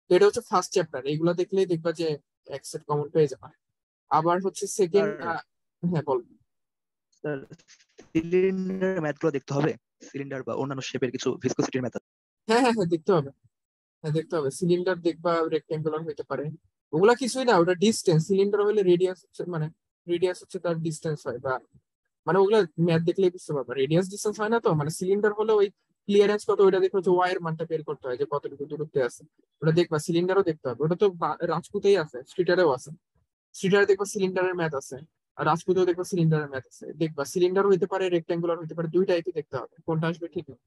তো এটা হচ্ছে ফার্স্ট চ্যাপ্টার, এইগুলো দেখলেই দেখবা যে 1 সেট কমন পেয়ে যাবে। আবার হচ্ছে সেকেন্ড। স্যার হ্যাঁ বল। স্যার সিলিন্ডার ম্যাথ গুলো দেখতে হবে, সিলিন্ডার বা অন্যান্য শেপের কিছু ভিসকোসিটির ম্যাথ। হ্যাঁ হ্যাঁ হ্যাঁ দেখতে হবে। হ্যাঁ দেখতে হবে, সিলিন্ডার দেখবা, রেক্টেঙ্গুলার হইতে পারে, ওগুলা কিছুই না, ওটা ডিস্টেন্স। সিলিন্ডার হলে রেডিয়াস হচ্ছে মানে রেডিয়াস হচ্ছে তার ডিস্টেন্স হয়, বা মানে ওগুলা ম্যাথ দেখলেই বুঝতে পারবে, রেডিয়াস ডিস্টেন্স হয় না। তো মানে সিলিন্ডার হলে ওই ক্লিয়ারেন্স কত, ওইটা দেখো যে ওয়াই এর মানটা বের করতে হয়, যে কতটুকু দূরত্বে আছে, ওটা দেখবা। সিলিন্ডারও দেখতে হবে, ওটা তো রাজপুতেই আছে, স্ট্রিটারেও আছে। স্ট্রিটারে দেখবা সিলিন্ডারের ম্যাথ আছে, আর রাজপুতেও দেখবা সিলিন্ডারের ম্যাথ আছে। দেখবা সিলিন্ডার হইতে পারে, রেক্টেঙ্গুলার হইতে পারে, দুই টাইপই দেখতে হবে, কোনটা আসবে ঠিক না।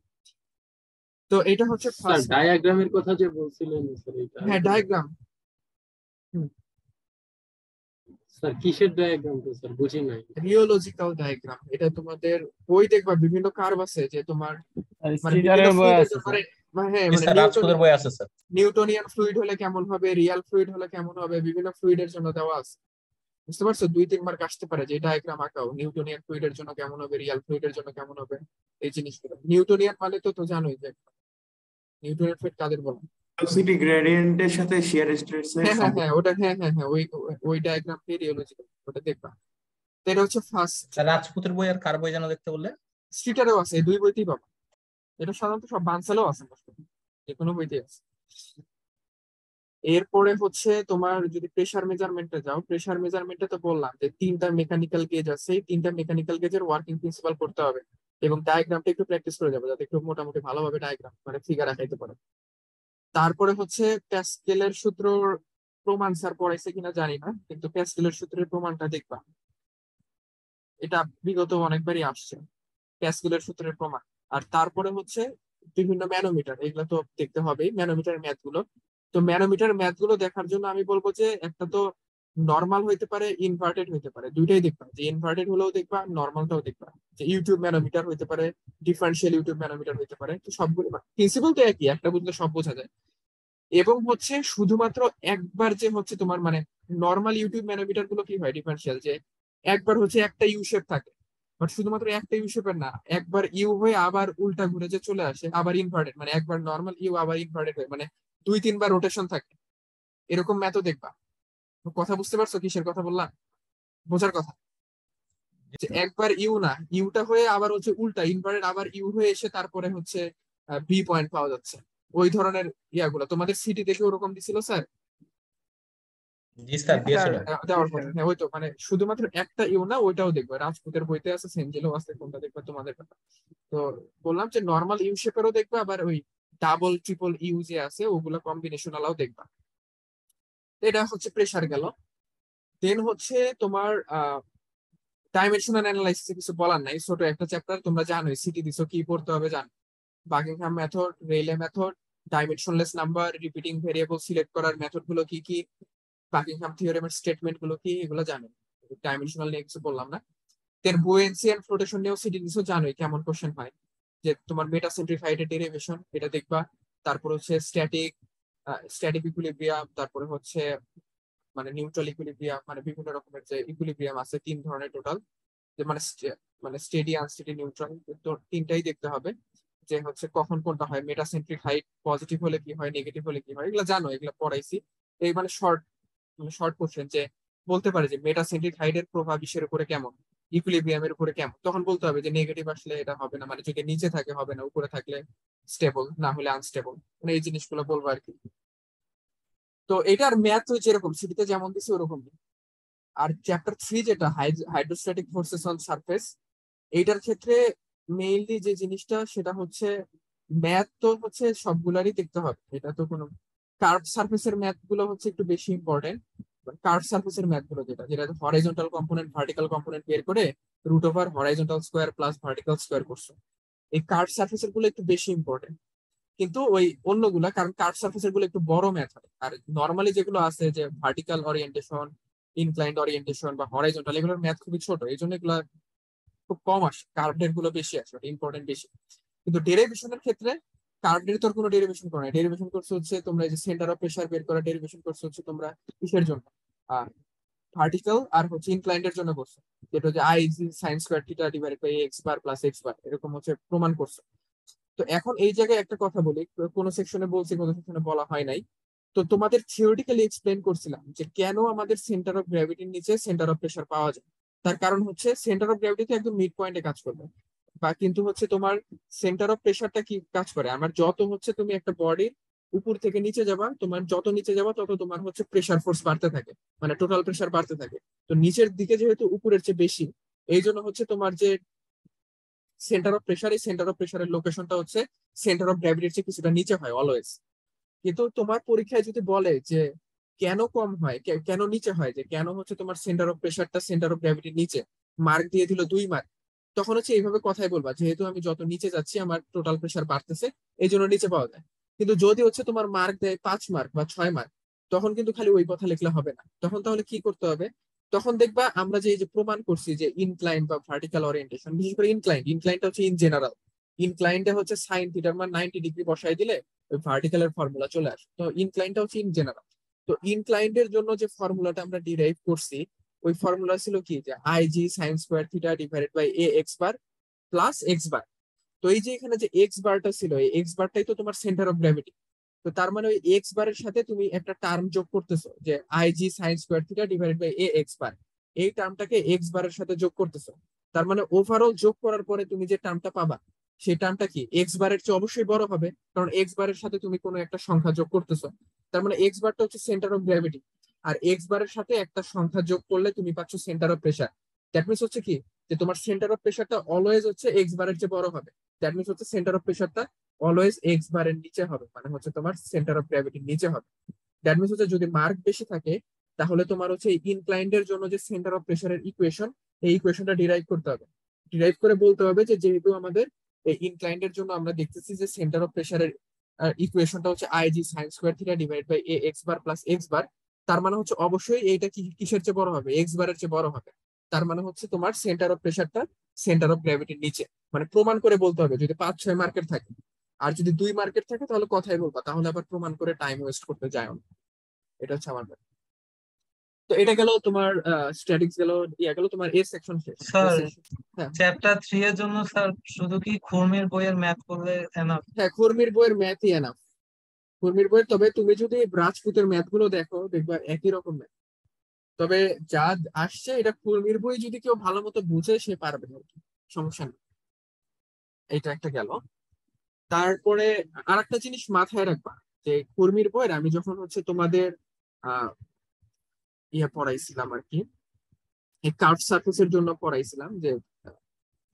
তো এটা হচ্ছে স্যার ফার্স্ট। ডায়াগ্রামের কথা যে বলছিলেন স্যার, এটা হ্যাঁ আরেকটু ডায়াগ্রাম। স্যার কিসের ডায়াগ্রাম তো স্যার বুঝি নাই। রিওলজিক্যাল ডায়াগ্রাম, এটা তোমাদের বই দেখবা, বিভিন্ন কার্ভ আছে যে তোমার আর মানে বিভিন্ন স্ট্রিটারের বই ফ্লুইডের আছে জন্য, স্যার। হ্যাঁ জি মানে স্যার, রাজপুতের বই আছে স্যার। নিউটনিয়ান ফ্লুইড হলে কেমন হবে, রিয়াল ফ্লুইড হলে কেমন হবে, বিভিন্ন ফ্লুইডের জন্য দেওয়া আছে। বুঝতে পারছো, 2-3 মার্ক আসতে পারে যে ডায়াগ্রাম আঁকাও, নিউটনিয়ান ফ্লুইডের জন্য কেমন হবে, রিয়াল ফ্লুইডের জন্য কেমন হবে, এই জিনিসগুলো। নিউটনিয়ান মানে তো জানোই যে নিউটনিয়ান ফ্লুইড কাদের বলে। ভেলোসিটি গ্রেডিয়েন্টের সাথে শিয়ার স্ট্রেস এর হ্যাঁ হ্যাঁ সম্পর্ক। হ্যাঁ ওটা, হ্যাঁ হ্যাঁ হ্যাঁ ওই ওই ডায়াগ্রাম রিওলজিক্যাল, ওটা দেখবা। তো এটা হচ্ছে ফার্স্ট। স্যার রাজপুতের বই আর কার বই যেন দেখতে বললে? স্ট্রিটারেও আছে, এই দুই বইতেই পাবো। এটা সাধারণত সব বানসালেও আছে, যে কোনো বইতেই আছে। এরপরে হচ্ছে তোমার যদি প্রেসার মেজারমেন্টে যাও, প্রেসার মেজারমেন্টে তো বললাম যে তিনটা মেকানিক্যাল গেজ আছে, এই তিনটা মেকানিক্যাল গেজের ওয়ার্কিং প্রিন্সিপাল করতে হবে এবং ডায়াগ্রামটা একটু প্র্যাকটিস করে যাবে যাতে একটু মোটামুটি ভালোভাবে ডায়াগ্রাম মানে ফিগার আঁকাইতে পারে। তারপরে হচ্ছে প্যাসকেলের সূত্র প্রমাণ স্যার পড়াইছে কিনা জানি না, কিন্তু প্যাসকেলের সূত্রের প্রমাণটা দেখবা, এটা বিগত অনেকবারই আসছে প্যাসকেলের সূত্রের প্রমাণ। আর তারপরে হচ্ছে বিভিন্ন ম্যানোমিটার, এগুলো তো দেখতে হবেই, ম্যানোমিটার ম্যাথ গুলো। তো ম্যানোমিটার ম্যাথ গুলো দেখার জন্য আমি বলবো যে একটা তো নর্মাল হইতে পারে, ইনভার্টেড হইতে পারে, দুইটাই দেখবা, যে ইনভার্টেড হলেও দেখবা নর্মালটাও দেখবা, যে ইউটিউব ম্যানোমিটার হইতে পারে, ডিফারেন্সিয়াল ইউটিউব ম্যানোমিটার হইতে পারে। তো সবগুলো প্রিন্সিপাল তো একই, একটা বুঝলে সব বোঝা যায়। এবং হচ্ছে শুধুমাত্র একবার যে হচ্ছে তোমার মানে নর্মাল ইউটিউব ম্যানোমিটার গুলো কি হয় ডিফারেন্সিয়াল, যে একবার হচ্ছে একটা ইউ শেপ থাকে, বাট শুধুমাত্র একটা ইউ শেপের না, একবার ইউ হয়ে আবার উল্টা ঘুরে যে চলে আসে, আবার ইনভার্টেড, মানে একবার নর্মাল ইউ আবার ইনভার্টেড হয়ে, মানে দুই তিনবার রোটেশন থাকে, এরকম ম্যাথও দেখবা। কথা বুঝতে পারছো কিসের কথা বললাম? বোঝার কথা, যে একবার ইউ না, ইউটা হয়ে আবার হচ্ছে উল্টা ইনভার্টেড, আবার ইউ হয়ে এসে তারপরে হচ্ছে বি পয়েন্ট পাওয়া যাচ্ছে, ওই ধরনের ইয়াগুলো তোমাদের সিটি দেখে ওরকম দিছিল স্যার? জি স্যার দিয়েছিল। দেওয়ার কথা, হ্যাঁ ওই তো, মানে শুধুমাত্র একটা ইউ না, ওইটাও দেখবে, রাজপুতের বইতে আছে, সেঞ্জেলও আছে, কোনটা দেখবে তোমাদের কথা। তো বললাম যে নর্মাল ইউ শেপেরও দেখবা, আবার ওই ডাবল ট্রিপল ইউ যে আছে ওগুলো কম্বিনেশনালও দেখবা। এটা হচ্ছে প্রেসার গেল। দেন হচ্ছে তোমার ডাইমেনশনাল অ্যানালাইসিস কিছু বলার নাই, ছোট একটা চ্যাপ্টার, তোমরা জানোই সিটি দিছো কি পড়তে হবে জানো, Buckingham method, Rayleigh method, dimensionless number, repeating variable select করার মেথড গুলো কি কি, বাকিংহাম থিওরেমের স্টেটমেন্ট গুলো কি, এগুলো জানেন। ডাইমেনশনাল নিয়ে কিছু বললাম না। এর বুয়েন্সি এন্ড ফ্লোটেশন নিয়েও সিটি নিশ্চয় জানোই কেমন কোশ্চেন হয়, যে তোমার মেটাসেন্ট্রিফাইড ডেরিভেশন এটা দেখবা, তারপর হচ্ছে স্ট্যাটিক ইকুইলিব্রিয়াম, তারপরে হচ্ছে মানে নিউট্রাল ইকুইলিব্রিয়াম, মানে বিভিন্ন রকমের যে ইকুইলিব্রিয়াম আছে তিন ধরনের টোটাল, যে মানে স্টেডি, আনস্টেডি, নিউট্রাল, তো তিনটাই দেখতে হবে, যে হচ্ছে কখন কোনটা হয়, মেটাসেন্ট্রিক হাইট পজিটিভ হলে কি হয়, নেগেটিভ হলে কি হয়, এগুলো জানো, এগুলো পড়াইছি। এই মানে শর্ট কোশ্চেন, যে বলতে পারে যে মেটাসেন্ট্রিক হাইটের প্রভাব ইসের উপরে কেমন, ইকুইলিব্রিয়ামের উপরে কেমন, তখন বলতে হবে যে নেগেটিভ আসলে এটা হবে না, মানে যদি নিচে থাকে হবে না, উপরে থাকলে স্টেবল, না হলে আনস্টেবল, মানে এই জিনিসগুলো বলবো আর কি। তো এটার ম্যাথ ওই যেরকম সিটিতে যেমন দিছি ওরকম। আর চ্যাপ্টার 3 যেটা হাইড্রোস্ট্যাটিক ফোর্সেস অন সারফেস, এইটার ক্ষেত্রে মেইনলি যে জিনিসটা সেটা হচ্ছে ম্যাথ তো হচ্ছে সবগুলারই দেখতে হবে, এটা তো কোনো, কার্ভ সারফেসের ম্যাথ গুলো হচ্ছে একটু বেশি ইম্পর্টেন্ট। কার্ভ সারফেসের ম্যাথ গুলো যেটা যেটা হরাইজন্টাল কম্পোনেন্ট ভার্টিক্যাল কম্পোনেন্ট বের করে root over horizontal square plus vertical square করছো, এই কার্ভ সারফেসের গুলো একটু বেশি ইম্পর্টেন্ট। কিন্তু ওই অন্যগুলা, কারণ কার্ভ সারফেসের গুলো একটু বড় ম্যাথ হয়, আর নর্মালি যেগুলো আছে যে ভার্টিক্যাল ওরিয়েন্টেশন, ইনক্লাইন্ড ওরিয়েন্টেশন বা হরাইজন্টাল, এগুলোর ম্যাথ খুবই ছোট, এই জন্য এগুলো খুব কম আসে, কার্ভের গুলো বেশি আসে, ইম্পর্টেন্ট বেশি। কিন্তু ডেরিভেশনের ক্ষেত্রে কার্ভের তোর কোনো ডেরিভেশন করো না, ডেরিভেশন করছে হচ্ছে তোমরা এই যে সেন্টার অফ প্রেসার বের করা, ডেরিভেশন করছে হচ্ছে তোমরা কিসের জন্য, ভার্টিক্যাল আর হচ্ছে ইনক্লাইন্ডের জন্য করছো, যেটা হচ্ছে I G sine square theta divided by X bar plus X bar, এরকম হচ্ছে প্রমাণ করছো। তো এখন এই জায়গায় একটা কথা বলি, কোন সেকশনে বলছি কোন সেকশনে বলা হয় নাই। তো তোমাদের থিওরিটিক্যালি এক্সপ্লেন করছিলাম যে কেন আমাদের সেন্টার অফ গ্র্যাভিটির নিচে সেন্টার অফ প্রেসার পাওয়া যায়। তার কারণ হচ্ছে সেন্টার অফ গ্র্যাভিটি তো একদম মিড পয়েন্টে কাজ করবে, বা কিন্তু হচ্ছে তোমার সেন্টার অফ প্রেসারটা কি কাজ করে, আমার যত হচ্ছে তুমি একটা বডির উপর থেকে নিচে যাবা, তোমার যত নিচে যাবা তত তোমার হচ্ছে প্রেসার ফোর্স বাড়তে থাকে, মানে টোটাল প্রেসার বাড়তে থাকে। তো নিচের দিকে যেহেতু উপরের চেয়ে বেশি, এই জন্য হচ্ছে তোমার যে সেন্টার অফ প্রেসার, এই সেন্টার অফ প্রেসারের লোকেশনটা হচ্ছে সেন্টার অফ গ্র্যাভিটির চেয়ে কিছুটা নিচে হয় অলওয়েজ। কিন্তু তোমার পরীক্ষায় যদি বলে যে কেন কম হয়, কেন নিচে হয়, যে কেন হচ্ছে তোমার সেন্টার অফ প্রেসারটা সেন্টার অফ গ্র্যাভিটির নিচে, মার্ক দিয়ে দিল 2 মার্ক, তখন হচ্ছে এইভাবে কথাই বলবা, যেহেতু আমি যত নিচে যাচ্ছি আমার টোটাল প্রেসার বাড়তেছে, এই জন্য নিচে পাওয়া যায়। কিন্তু যদি হচ্ছে তোমার মার্ক দেয় 5 মার্ক বা 6 মার্ক, তখন কিন্তু খালি ওই কথা লিখলে হবে না, তখন তাহলে কি করতে হবে, তখন দেখবা আমরা যে এই যে প্রমাণ করছি যে ইনক্লাইন বা ভার্টিক্যাল ওরিয়েন্টেশন, বিশেষ করে ইনক্লাইনটা হচ্ছে ইন জেনারেল, ইনক্লাইনটা হচ্ছে সাইন থিটার মান 90 ডিগ্রি বসাই দিলে ওই ভার্টিক্যালের ফর্মুলা চলে আসে। তো ইনক্লাইনটা হচ্ছে ইন জেনারেল। তো ইনক্লাইন্ডের জন্য যে ফর্মুলাটা আমরা ডিরাইভ করছি, ওই ফর্মুলা ছিল কি, যে I G sine square theta divided by A X bar plus X bar. তো এই যে এখানে যে এক্স বারটা ছিল, এই এক্স বারটাই তো তোমার সেন্টার অফ গ্র্যাভিটি। তো তার মানে ওই এক্স বারের সাথে তুমি একটা টার্ম যোগ করতেছো, যে I G sine square theta divided by A X bar. এই টার্মটাকে এক্স বারের সাথে যোগ করতেছো। তার মানে ওভারঅল যোগ করার পরে তুমি যে টার্মটা পাবা সেই টার্মটা কি এক্স বারের চেয়ে অবশ্যই বড় হবে, কারণ এক্স বারের সাথে তুমি কোনো একটা সংখ্যা যোগ করতেছো। তার মানে এক্স বারটা হচ্ছে সেন্টার অফ গ্র্যাভিটি, আর এক্স বারের সাথে একটা সংখ্যা যোগ করলে তুমি পাচ্ছ centre of pressure. That means হচ্ছে কি যে তোমার সেন্টার অফ প্রেসারটা অলওয়েজ হচ্ছে এক্স বারের চেয়ে বড় হবে। দ্যাট মিনস হচ্ছে সেন্টার অফ প্রেসারটা অলওয়েজ এক্স বারের নিচে হবে, মানে হচ্ছে তোমার সেন্টার অফ গ্র্যাভিটির নিচে হবে। দ্যাট মিনস হচ্ছে যদি মার্ক বেশি থাকে তাহলে তোমার হচ্ছে ইনক্লাইন্ড এর জন্য যে সেন্টার অফ প্রেসারের ইকুয়েশন, এই ইকুয়েশনটা ডিরাইভ করতে হবে। ডিরাইভ করে বলতে হবে যে যেহেতু আমাদের এই ইনক্লাইন্ড এর জন্য আমরা দেখতেছি যে সেন্টার অফ প্রেসারের ইকুয়েশনটা হচ্ছে I G sine square theta divide by A X bar plus X bar, তার মানে হচ্ছে অবশ্যই এইটা কিসের চেয়ে বড় হবে, এক্স বারের চেয়ে বড় হবে। তার মানে হচ্ছে তোমার সেন্টার অফ প্রেসারটা সেন্টার অফ গ্র্যাভিটির নিচে, মানে প্রমাণ করে বলতে হবে। যদি 5-6 মার্কের থাকে, আর যদি 2 মার্কের থাকে তাহলে কথাই বলবা, তাহলে আবার প্রমাণ করে টাইম ওয়েস্ট করতে যায় না। এটা হচ্ছে আমার ব্যাপার। তো এটা গেল তোমার স্ট্যাটিক্স গেল, ইয়া গেল তোমার এ সেকশন শেষ। স্যার হ্যাঁ চ্যাপ্টার 3 এর জন্য স্যার শুধু কি খুরমির বইয়ের ম্যাথ করলে এনাফ? হ্যাঁ, খুরমির বইয়ের ম্যাথই এনাফ। খুরমির বইয়ের, তবে তুমি যদি রাজপুতের ম্যাথ গুলো দেখো দেখবা একই রকম ম্যাথ। তবে যা আসছে এটা খুরমির বই যদি কেউ ভালো মতো বুঝে সে পারবে আর কি, সমস্যা নেই। এটা একটা গেল। তারপরে আর একটা জিনিস মাথায় রাখবা, যে খুরমির বইয়ের আমি যখন হচ্ছে তোমাদের আহ ইয়া পড়াইছিলাম আর কি, এই কার্ভ সারফেসের জন্য পড়াইছিলাম, যে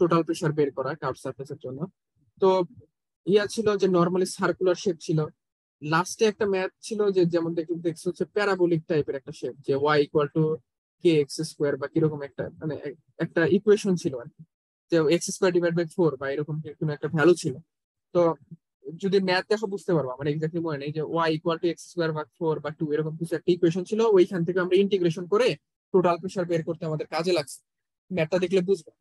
টোটাল প্রেসার বের করা কার্ভ সারফেসের জন্য। তো ইয়া ছিল যে নর্মালি সার্কুলার শেপ ছিল। লাস্টে একটা ম্যাথ ছিল যে যেমন দেখছো হচ্ছে প্যারাবোলিক টাইপের একটা শেপ, যে Y equal to K x square বা কিরকম একটা, মানে একটা ইকুয়েশন ছিল আর কি, যে এক্স স্কোয়ার ডিভাইড বাই 4 বা এরকম কোনো একটা ভ্যালু ছিল। তো যদি ম্যাথ দেখো বুঝতে পারবো, আমার এক্স্যাক্টলি মনে নেই, যে Y equal to x square ভাগ 4 বা 2 এরকম কিছু একটা ইকুয়েশন ছিল। ওইখান থেকে আমরা ইন্টিগ্রেশন করে টোটাল প্রেসার বের করতে আমাদের কাজে লাগছে। ম্যাথটা দেখলে বুঝবে।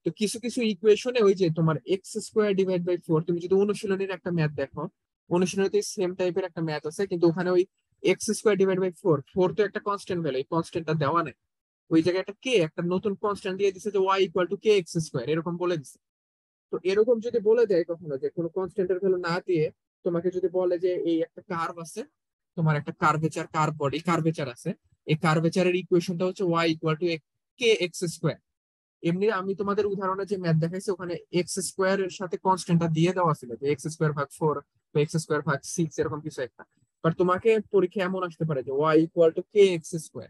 তো কিছু কিছু ইকুয়েশনে ওই যে তোমার এক্স স্কোয়ার ডিভাইড বাই 4, তুমি যদি অনুশীলনীর একটা ম্যাথ দেখো, অনুশীলনীতে সেম টাইপের একটা ম্যাথ আছে, কিন্তু ওখানে ওই এক্স স্কোয়ার ডিভাইড বাই 4 তো একটা কনস্ট্যান্ট ভ্যালু, এই কনস্ট্যান্টটা দেওয়া নেই। ওই জায়গায় একটা কে, একটা নতুন কনস্ট্যান্ট দিয়ে দিচ্ছে যে Y equal to K x square, এরকম বলে দিচ্ছে। তো এরকম যদি বলে দেয় কখনো যে কোনো কনস্ট্যান্টের ভ্যালু না দিয়ে তোমাকে যদি বলে যে এই একটা কার্ভ আছে, তোমার একটা কার্ভেচার কার্ভ বডি কার্ভেচার আছে, এই কার্ভেচারের ইকুয়েশনটা হচ্ছে Y equal to K x square. এমনি আমি তোমাদের উদাহরণে যে ম্যাথ দেখাইছি ওখানে এক্স স্কোয়ার এর সাথে কনস্ট্যান্টটা দিয়ে দেওয়া ছিল, যে এক্স স্কোয়ার ভাগ 4 বা এক্স স্কোয়ার ভাগ 6 এরকম কিছু একটা। বাট তোমাকে পরীক্ষা এমন আসতে পারে যে Y equal to K x square,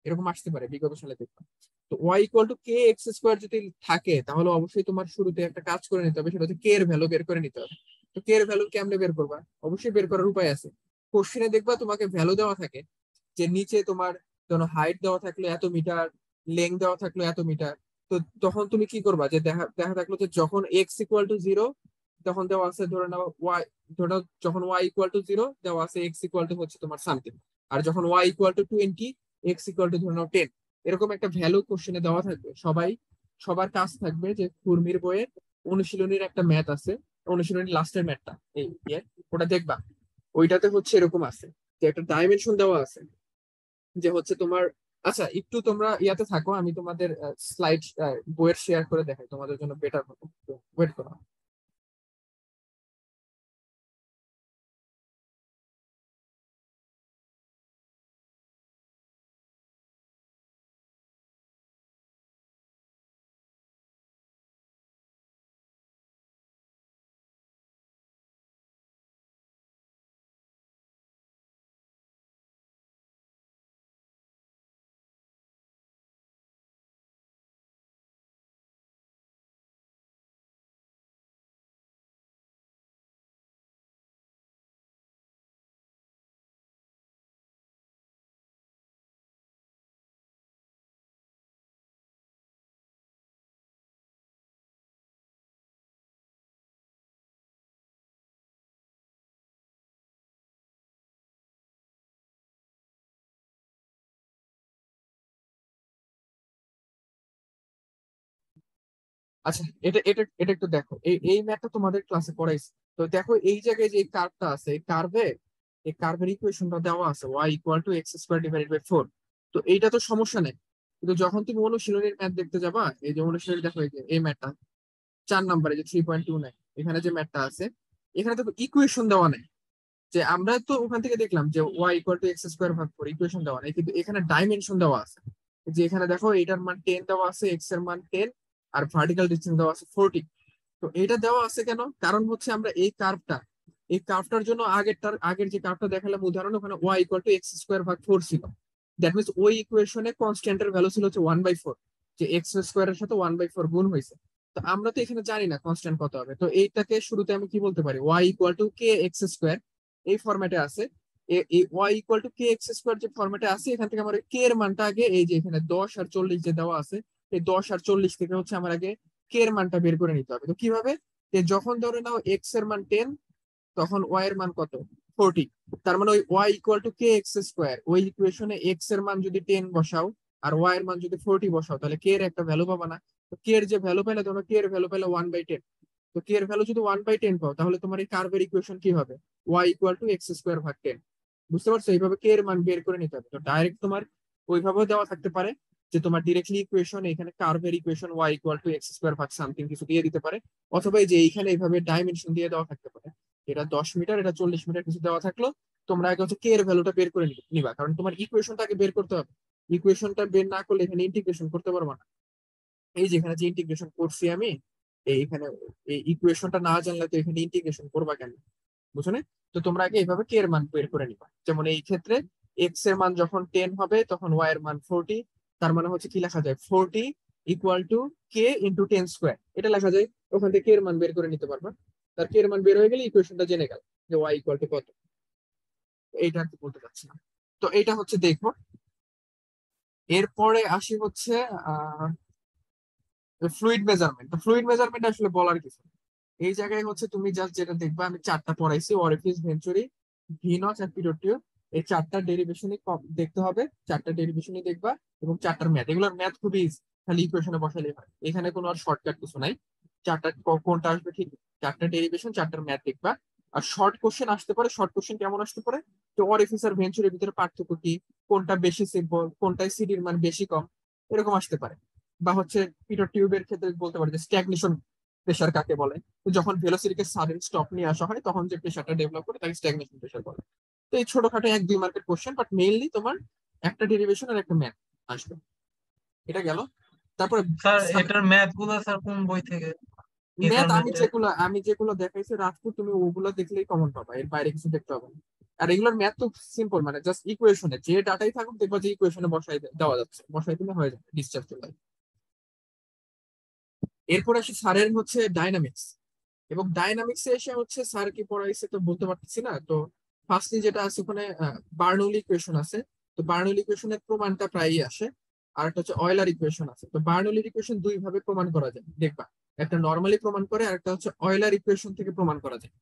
এরকম আসতে পারে বিগত সালে দেখলাম। তো y equal to K x square যদি থাকে তাহলে অবশ্যই তোমার শুরুতে একটা কাজ করে নিতে হবে, সেটা হচ্ছে কে এর ভ্যালু বের করে নিতে হবে। তো কে এর ভ্যালু কেমনে বের করবা? অবশ্যই বের করার উপায় আছে। কোশ্চেনে দেখবা তোমাকে ভ্যালু দেওয়া থাকে, যে নিচে তোমার ধরো হাইট দেওয়া থাকলো এত মিটার, লেংথ দেওয়া থাকলো এত মিটার। তো তখন তুমি কি করবা, যে দেখা দেখা থাকলো যে যখন এক্স ইকুয়াল টু 0 তখন দেওয়া আছে ধরে নাও ওয়াই, ধরে নাও যখন ওয়াই ইকুয়াল টু 0 দেওয়া আছে এক্স ইকুয়াল টু হচ্ছে তোমার সামথিং, আর যখন y equal to 20 x equal to ধরে নাও 10, এরকম একটা ভ্যালু কোশ্চেনে দেওয়া থাকবে। সবার কাজ থাকবে যে কুর্মির বইয়ের অনুশীলনীর একটা ম্যাথ আছে, অনুশীলনীর লাস্টের ম্যাথটা এই ওটা দেখবা, ওইটাতে হচ্ছে এরকম আছে যে একটা ডাইমেনশন দেওয়া আছে, যে হচ্ছে তোমার, আচ্ছা একটু তোমরা ইয়াতে থাকো, আমি তোমাদের স্লাইড বইয়ের শেয়ার করে দেখাই তোমাদের জন্য বেটার হবে, ওয়েট করো। আচ্ছা, এটা এটা এটা একটু দেখো, এই এই ম্যাথটা তোমাদের ক্লাসে পড়াইছে। তো দেখো এই জায়গায় যে কার্ভটা আছে, এই কার্ভের ইকুয়েশনটা দেওয়া আছে y equal to x square divided by 4। তো এইটা তো সমস্যা নেই, কিন্তু যখন তুমি অনুশীলনীর ম্যাথ দেখতে যাবা, এই যে অনুশীলনী দেখো, এই যে এই ম্যাথটা 4 নম্বরে যে 3.29, এখানে যে ম্যাথটা আছে, এখানে তো ইকুয়েশন দেওয়া নেই। যে আমরা তো ওখান থেকে দেখলাম যে Y equal to x square ভাগ 4 ইকুয়েশন দেওয়া নেই, কিন্তু এখানে ডাইমেনশন দেওয়া আছে। যে এখানে দেখো এটার মান 10 দেওয়া আছে, এক্স এর মান 10, আর ভার্টিক্যাল ডিস্টেন্স দেওয়া আছে 40। তো এটা দেওয়া আছে কেন? কারণ হচ্ছে আমরা এই কার্ভটার জন্য আগের যে কার্ভটা দেখালাম উদাহরণ, ওখানে y equal to x square ভাগ 4 ছিল। দ্যাট মিনস ওই ইকুয়েশনে কনস্ট্যান্টের ভ্যালু ছিল হচ্ছে 1/4, যে এক্স স্কোয়ারের সাথে 1/4 গুণ হয়েছে। তো আমরা তো এখানে জানি না কনস্ট্যান্ট কত হবে, তো এইটাকে শুরুতে আমি কি বলতে পারি, y equal to K x square, এই ফরম্যাটে আছে। এই y equal to K x square যে ফরম্যাটে আছে, এখান থেকে আমার কে এর মানটা আগে, এই যে এখানে 10 আর 40 যে দেওয়া আছে, এই 10 আর 40 থেকে হচ্ছে আমার আগে কে এর মানটা বের করে নিতে হবে। তো কিভাবে? যখন ধরে নাও এক্স এর মান 10, তখন ওয়াই এর মান কত? 40। তার মানে ওই y equal to K x square, ওই ইকুয়েশনে এক্স এর মান যদি 10 বসাও আর ওয়াই এর মান যদি 40 বসাও, তাহলে কে এর একটা ভ্যালু পাবা না? তো কে এর যে ভ্যালু পাইলে, তোমরা কে এর ভ্যালু পাইলে 1/10। তো কে এর ভ্যালু যদি 1/10 পাও, তাহলে তোমার এই কার্ভের ইকুয়েশন কি হবে? Y equal to x square ভাগ 10। বুঝতে পারছো? এইভাবে কে এর মান বের করে নিতে হবে। তো ডাইরেক্ট তোমার ওইভাবেও দেওয়া থাকতে পারে, যে তোমার ডিরেক্টলি ইকুয়েশন, এখানে কার্ভের equation y equal to x square ভাগ সামথিং কিছু দিয়ে দিতে পারে, অথবা এই যে এইখানে এইভাবে ডাইমেনশন দিয়ে দেওয়া থাকতে পারে, এটা 10 মিটার, এটা 40 মিটার কিছু দেওয়া থাকলো। তোমরা আগে হচ্ছে কে এর ভ্যালুটা বের করে নিবা, কারণ তোমার ইকুয়েশনটা আগে বের করতে হবে। ইকুয়েশনটা বের না করলে এখানে ইন্টিগ্রেশন করতে পারবো না। এই যেখানে যে ইন্টিগ্রেশন করছি আমি, এইখানে এই ইকুয়েশনটা না জানলে তো এখানে ইন্টিগ্রেশন করবা কেন? বুঝছো না? তো তোমরা আগে এইভাবে কে এর মান বের করে নিবা। যেমন এই ক্ষেত্রে এক্স এর মান যখন 10 হবে, তখন ওয়াই এর মান 40। তার মানে হচ্ছে কি লেখা যায়, 40 equal to K into 10 square, এটা লেখা যায়। ওখান থেকে কে এর মান বের করে নিতে পারবা। তার কে এর মান বের হয়ে গেলে ইকুয়েশনটা জেনে গেল যে ওয়াই ইকুয়াল টু কত। এইটা আর কি বলতে চাচ্ছিলাম। তো এইটা হচ্ছে দেখো। এরপরে আসি হচ্ছে আহ ফ্লুইড মেজারমেন্ট। তো ফ্লুইড মেজারমেন্ট আসলে বলার কিছু নেই। এই জায়গায় হচ্ছে তুমি জাস্ট যেটা দেখবা, আমি চারটা পড়াইছি, অরিফিস, ভেঞ্চুরি, ভিনস আর পিডোটিও। এই চারটা ডেরিভেশনই দেখতে হবে, চারটা ডেরিভেশনই দেখবা, এবং চারটার ম্যাথ, এগুলোর ম্যাথ খুবই easy, খালি ইকুয়েশনে বসালেই হয়। এখানে কোনো আর শর্টকাট কিছু নাই। চারটা কোনটা আসবে ঠিক, চারটা ডেরিভেশন, চারটার ম্যাথ দেখবা। আর শর্ট কোশ্চেন আসতে পারে। শর্ট কোশ্চেন কেমন আসতে পারে? তো অরিফিস আর ভেঞ্চুরির ভিতরে পার্থক্য কি, কোনটা বেশি সিম্পল, কোনটায় সিডির মান বেশি কম, এরকম আসতে পারে। বা হচ্ছে পিডো টিউবের ক্ষেত্রে বলতে পারে যে স্ট্যাগনেশন প্রেশার কাকে বলে। তো যখন ভেলোসিটিকে সাডেন স্টপ নিয়ে আসা হয়, তখন যে প্রেশারটা ডেভেলপ করে তাকে স্ট্যাগনেশন প্রেশার বলে। তো এই ছোটখাটো 1-2 মার্কের কোশ্চেন, বাট মেইনলি তোমার একটা ডেরিভেশন আর একটা ম্যাথ আসবে। এটা গেল। তারপরে স্যার এটার ম্যাথ গুলো স্যার কোন বই থেকে? ম্যাথ মেজারমেন্টের আমি যেগুলো দেখাইছি রাজপুত, তুমি ওগুলো দেখলেই কমন পাবা, এর বাইরে কিছু দেখতে হবে না। আর এগুলোর ম্যাথ তো সিম্পল, মানে জাস্ট ইকুয়েশনে যে ডাটাই থাকুক, দেখবা যে ইকুয়েশনে দেওয়া যাচ্ছে, বসাই দিলে হয়ে যাবে, ডিসচার্জ চলে যাবে। এরপর আসি স্যারের হচ্ছে ডাইনামিক্স। এবং ডাইনামিক্সে এসে হচ্ছে স্যার কি পড়াইছে তো বলতে পারতেছি না। তো ফার্স্টলি যেটা আছে ওখানে বার্নৌলি ইকুয়েশন আছে। তো বার্নৌলি ইকুয়েশনের প্রমাণটা প্রায়ই আসে। আর একটা হচ্ছে অয়লার ইকুয়েশন আছে। তো বার্নৌলির ইকুয়েশন দুই ভাবে প্রমাণ করা যায় দেখবা, একটা নর্মালি প্রমাণ করে, আর একটা হচ্ছে অয়লার ইকুয়েশন থেকে প্রমাণ করা যায়।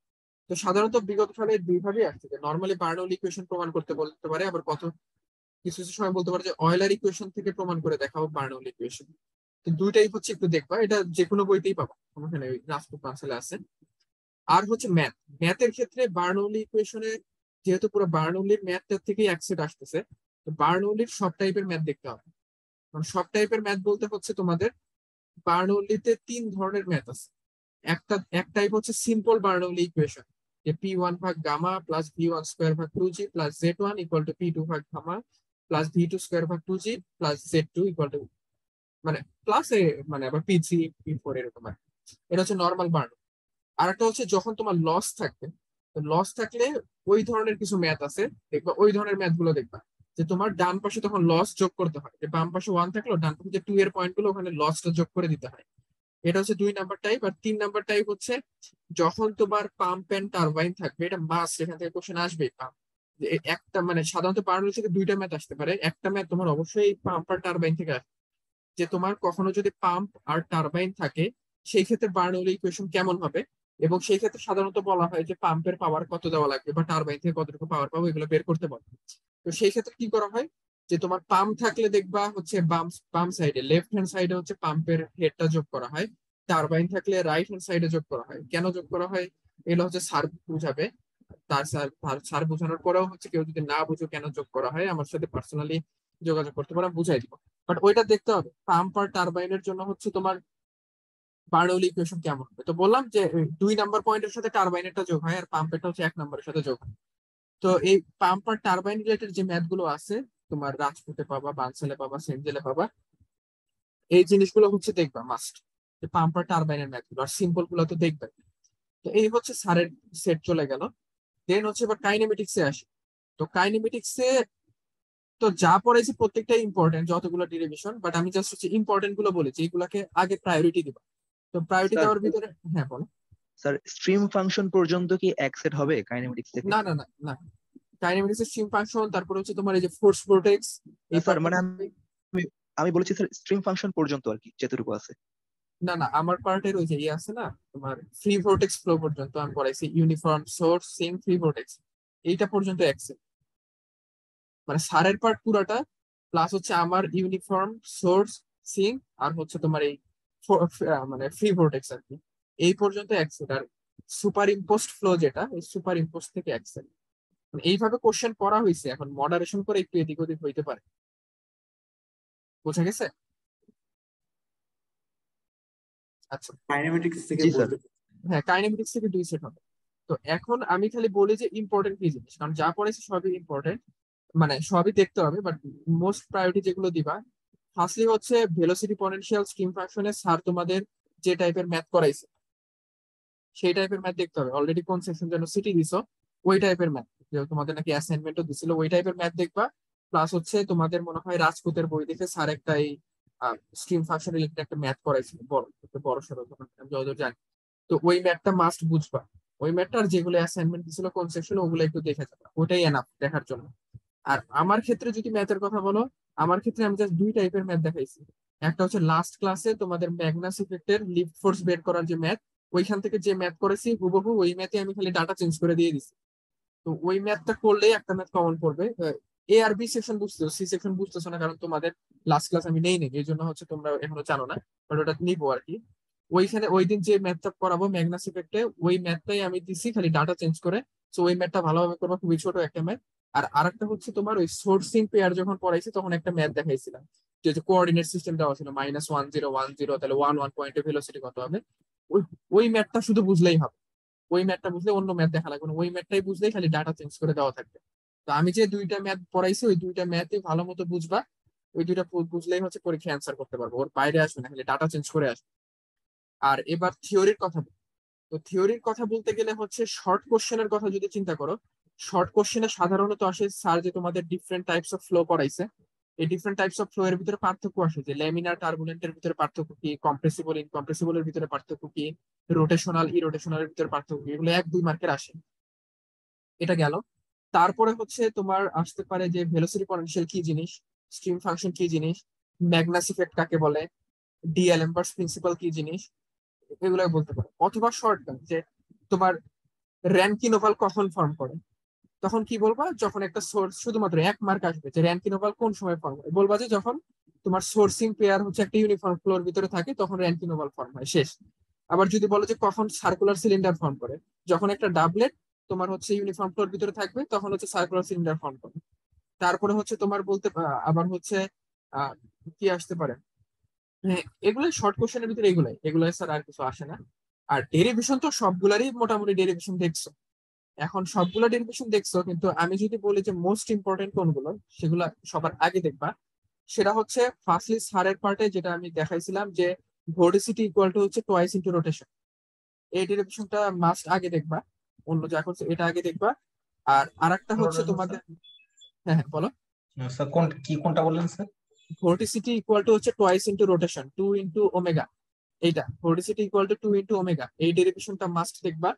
তো সাধারণত বিগত সালে দুই ভাবেই আসছে, যে নর্মালি বার্নৌলি ইকুয়েশন প্রমাণ করতে বলতে পারে, আবার কিছু কিছু সময় বলতে পারে যে অয়লার ইকুয়েশন থেকে প্রমাণ করে দেখাও বার্নৌলি ইকুয়েশন। তো দুইটাই হচ্ছে একটু দেখবা, এটা যে কোনো বইতেই পাবা, ওখানে রাজপুত পাঁচালে আছে। আর হচ্ছে ম্যাথের ক্ষেত্রে বার্নৌলি ইকুয়েশনে, যেহেতু পুরো বার্নৌলির ম্যাথটা থেকেই এক সেট আসতেছে, তো বার্নৌলির সব টাইপের ম্যাথ দেখতে হবে। কারণ সব টাইপের ম্যাথ বলতে হচ্ছে তোমাদের বার্নৌলিতে 3 ধরনের ম্যাথ আছে। এক টাইপ হচ্ছে সিম্পল বার্নৌলি ইকুয়েশন, যে P1 ভাগ গামা প্লাস V1 স্কোয়ার ভাগ 2G plus Z1 equal to P2 ভাগ গামা প্লাস V2 স্কোয়ার ভাগ 2G plus Z2 equal to, মানে প্লাস মানে আবার P3 P4 এরকম আর কি। এটা হচ্ছে নর্মাল বার্নৌলি। আর একটা হচ্ছে যখন তোমার লস থাকবে, তো লস থাকলে ওই ধরনের কিছু ম্যাথ আছে, দেখবা ওই ধরনের ম্যাথ গুলো দেখবা, যে তোমার ডান পাশে তখন লস যোগ করতে হয়, যে বাম পাশে 1 থাকলো, ডান পাশে যে 2 এর পয়েন্ট গুলো, ওখানে লসটা যোগ করে দিতে হয়। এটা হচ্ছে 2 নাম্বার টাইপ। আর 3 নাম্বার টাইপ হচ্ছে যখন তোমার পাম্প এন্ড টারবাইন থাকবে, এটা মাস, এখান থেকে কোশ্চেন আসবেই। পাম্প একটা, মানে সাধারণত বার্নৌলি থেকে দুইটা ম্যাথ আসতে পারে, একটা ম্যাথ তোমার অবশ্যই পাম্প আর টারবাইন থেকে আসবে। যে তোমার কখনো যদি পাম্প আর টারবাইন থাকে, সেই ক্ষেত্রে বার্নৌলি ইকুয়েশন কেমন হবে, এবং সেই ক্ষেত্রে সাধারণত বলা হয় যে পাম্পের পাওয়ার কত দেওয়া লাগবে বা টারবাইন থেকে কতটুকু পাওয়ার পাবো, এগুলো বের করতে বলে। তো সেই ক্ষেত্রে কি করা হয়, যে তোমার পাম্প থাকলে দেখবা হচ্ছে বাম সাইডে, লেফট হ্যান্ড সাইডে হচ্ছে পাম্পের হেডটা যোগ করা হয়। টারবাইন থাকলে রাইট হ্যান্ড সাইডে যোগ করা হয়। কেন যোগ করা হয়, এগুলো হচ্ছে স্যার বুঝাবে। স্যার বোঝানোর পরেও হচ্ছে কেউ যদি না বুঝো কেন যোগ করা হয়, আমার সাথে পার্সোনালি যোগাযোগ করতে পারো, আমি বুঝাই দিব। বাট ওইটা দেখতে হবে পাম্প আর টারবাইনের জন্য হচ্ছে তোমার বার্নৌলি ইকুয়েশন কেমন হবে। তো বললাম যে 2 নাম্বার পয়েন্টের সাথে টারবাইনেরটা যোগ হয়, আর পাম্পেরটা হচ্ছে 1 নাম্বারের সাথে যোগ হয়। তো এই পাম্প আর টারবাইন রিলেটেড যে ম্যাথ গুলো আছে, তোমার রাজপুতে পাবা, বানসালে পাবা, সেনজেলে পাবা। এই জিনিসগুলো হচ্ছে দেখবা মাস্ট, পাম্পার টারবাইনের ম্যাথ গুলো, আর সিম্পল গুলো তো দেখবে। তো এই হচ্ছে সারের সেট চলে গেল। দেন হচ্ছে এবার কাইনেমেটিক্সে আসে। তো কাইনেমেটিক্সে তো যা পড়াইছি প্রত্যেকটাই ইম্পর্টেন্ট, যতগুলো ডেরিভেশন, বাট আমি জাস্ট হচ্ছে ইম্পর্টেন্ট গুলো বলেছি, এইগুলাকে আগে প্রায়োরিটি দিবা। তো প্রায়োরিটি স্যার দেওয়ার ভিতরে, হ্যাঁ বলো। স্যার স্ট্রিম ফাংশন পর্যন্ত কি অ্যাক্সেট হবে কাইনেমেটিক্স থেকে? না না না না, কাইনেমেটিক্স স্ট্রিম ফাংশন, তারপরে হচ্ছে তোমার এই যে ফোর্স ভোর্টেক্স, এই স্যার পার্টটা। আমি আমি বলেছি স্যার স্ট্রিম ফাংশন পর্যন্ত আর কি, যেটুকু আছে। না না, আমার পার্টের ওই যে ইয়ে আছে না তোমার, ফ্রি ভোর্টেক্স ফ্লো পর্যন্ত আমি পড়াইছি, uniform source sink free vortex, এইটা পর্যন্ত অ্যাক্সেল। মানে সারের পার্ট পুরাটা, প্লাস হচ্ছে আমার ইউনিফর্ম সোর্স সিং, আর হচ্ছে তোমার এই মানে ফ্রি ভোর্টেক্স আর কি, এই পর্যন্ত অ্যাক্সেল। আর সুপার ইম্পোস্ট ফ্লো যেটা, এই সুপার ইম্পোস্ট থেকে অ্যাক্সেল। মানে এইভাবে কোশ্চেন করা হয়েছে, এখন মডারেশন করে একটু এদিক ওদিক হইতে পারে। বোঝা গেছে? আচ্ছা, কাইনেমেটিক্স থেকে জি স্যার। বলতে হ্যাঁ কাইনেমেটিক্স থেকে 2 সেট হবে। তো এখন আমি খালি বলি যে ইম্পর্টেন্ট কি জিনিস, কারণ যা পড়েছি সবই ইম্পর্টেন্ট, মানে সবই দেখতে হবে, বাট মোস্ট প্রায়োরিটি যেগুলো দিবা, ফার্স্টলি হচ্ছে ভেলোসিটি পটেনশিয়াল স্ট্রিম ফাংশনে স্যার তোমাদের যে টাইপের ম্যাথ করাইছে সেই টাইপের ম্যাথ দেখতে হবে। অলরেডি কোন সেকশন যেন সিটি দিছো, ওই টাইপের ম্যাথ, যে তোমাদের নাকি অ্যাসাইনমেন্টও দিছিল, ওই টাইপের ম্যাথ দেখবা। প্লাস হচ্ছে তোমাদের মনে হয় রাজপুতের বই দেখে স্যার একটা এই স্ট্রিম ফাংশন রিলেটেড একটা ম্যাথ করাইছিল, বড় একটা বড় সড়ো, আমি যতদূর জানি। তো ওই ম্যাথটা মাস্ট বুঝবা। ওই ম্যাথটা আর যেগুলো অ্যাসাইনমেন্ট দিছিল কোন সেকশনে, ওগুলো একটু দেখে যাবা, ওটাই এনাফ দেখার জন্য। আর আমার ক্ষেত্রে যদি ম্যাথের কথা বলো, আমার ক্ষেত্রে আমি জাস্ট 2 টাইপের ম্যাথ দেখাইছি। একটা হচ্ছে লাস্ট ক্লাসে তোমাদের ম্যাগনাস ইফেক্টের লিফট ফোর্স বের করার যে ম্যাথ, ওইখান থেকে যে ম্যাথ করেছি হুবহু ওই ম্যাথে আমি খালি ডাটা চেঞ্জ করে দিয়ে দিছি। তো ওই ম্যাথটা করলেই একটা ম্যাথ কমন পড়বে। এ আর বি সেকশন বুঝতেছো, সি সেকশন বুঝতেছো না, কারণ তোমাদের লাস্ট ক্লাস আমি নেই এই জন্য হচ্ছে তোমরা এখনো জানো না, বাট ওটা নিবো আর কি। ওইখানে ওই দিন যে ম্যাথটা করাবো ম্যাগনাস ইফেক্টে, ওই ম্যাথটাই আমি দিছি খালি ডাটা চেঞ্জ করে। তো ওই ম্যাথটা ভালোভাবে করবো, খুবই ছোট একটা ম্যাথ। আর আরেকটা হচ্ছে তোমার ওই সোর্সিং পেয়ার যখন পড়াইছি তখন একটা ম্যাথ দেখাইছিলাম, যে কোঅর্ডিনেট সিস্টেম দেওয়া ছিল -1010, তাহলে 1 পয়েন্টে ভেলোসিটি কত হবে। ওই ওই ম্যাথটা শুধু বুঝলেই হবে। ওই ম্যাথটা বুঝলে অন্য ম্যাথ দেখা লাগবে না, ওই ম্যাথটাই বুঝলেই খালি ডাটা চেঞ্জ করে দেওয়া থাকবে। তো আমি যে 2টা ম্যাথ পড়াইছি, ওই 2টা ম্যাথই ভালো মতো বুঝবা। ওই 2টা বুঝলেই হচ্ছে পরীক্ষা অ্যান্সার করতে পারবো, ওর বাইরে আসবে না, খালি ডাটা চেঞ্জ করে আসবে। আর এবার থিওরির কথা বলি। তো থিওরির কথা বলতে গেলে হচ্ছে শর্ট কোশ্চেনের কথা যদি চিন্তা করো, শর্ট কোশ্চেনে সাধারণত আসে স্যার যে তোমাদের ডিফারেন্ট টাইপস অফ ফ্লো করাইছে, এই ডিফারেন্ট টাইপস অফ ফ্লো এর ভিতরে পার্থক্য আসে, যে ল্যামিনার টার্বুলেন্টের ভিতরে পার্থক্য কি, কম্প্রেসিবল ইনকম্প্রেসিবল এর ভিতরে পার্থক্য কি, রোটেশনাল ইরোটেশনাল এর ভিতরে পার্থক্য কি, এগুলো 1-2 মার্কের আসে। এটা গেল। তারপরে হচ্ছে তোমার আসতে পারে যে ভেলোসিটি পটেনশিয়াল কি জিনিস, স্ট্রিম ফাংশন কি জিনিস, ম্যাগনাস ইফেক্ট কাকে বলে, ডিএলএমবার্টস প্রিন্সিপাল কি জিনিস, এগুলো বলতে পারো। অথবা শর্টকাট যে তোমার র্যানকিন ওভাল কখন ফর্ম করে, তখন কি বলবা, যখন একটা সোর্স, শুধুমাত্র 1 মার্ক আসবে যে র্যানকিন ওভাল কোন সময় ফর্ম হয়, বলবা যে যখন তোমার সোর্সিং পেয়ার হচ্ছে একটা ইউনিফর্ম ফ্লোর ভিতরে থাকে তখন র্যানকিন ওভাল ফর্ম হয়, শেষ। আবার যদি বলো যে কখন সার্কুলার সিলিন্ডার ফর্ম করে, যখন একটা ডাবলেট তোমার হচ্ছে ইউনিফর্ম ফ্লোর ভিতরে থাকবে তখন হচ্ছে সার্কুলার সিলিন্ডার ফর্ম করে। তারপরে হচ্ছে তোমার বলতে আবার হচ্ছে আহ কি আসতে পারে, হ্যাঁ এগুলো শর্ট কোশ্চেনের ভিতরে, এগুলাই স্যার, আর কিছু আসে না। আর ডেরিভেশন তো সবগুলারই মোটামুটি ডেরিভেশন দেখছো, এখন সবগুলা ডেরিভেশন দেখছো, কিন্তু আমি যদি বলি যে মোস্ট ইম্পর্টেন্ট কোনগুলো, সেগুলা সবার আগে দেখবা। সেটা হচ্ছে ফার্স্টলি সারের পার্টে যেটা আমি দেখাইছিলাম, যে ভোর্টিসিটি ইকুয়াল টু হচ্ছে টোয়াইস ইন্টু রোটেশন, এই ডেরিভেশনটা মাস্ট আগে দেখবা, অন্য যা করছে এটা আগে দেখবা। আর আরেকটা হচ্ছে তোমাদের, হ্যাঁ হ্যাঁ বলো। স্যার কোনটা বললেন স্যার? ভোর্টিসিটি ইকুয়াল টু হচ্ছে twice into rotation, 2 into omega, এইটা ভোর্টিসিটি ইকুয়াল টু 2 ইন্টু ওমেগা, এই ডেরিভেশনটা মাস্ট দেখবা।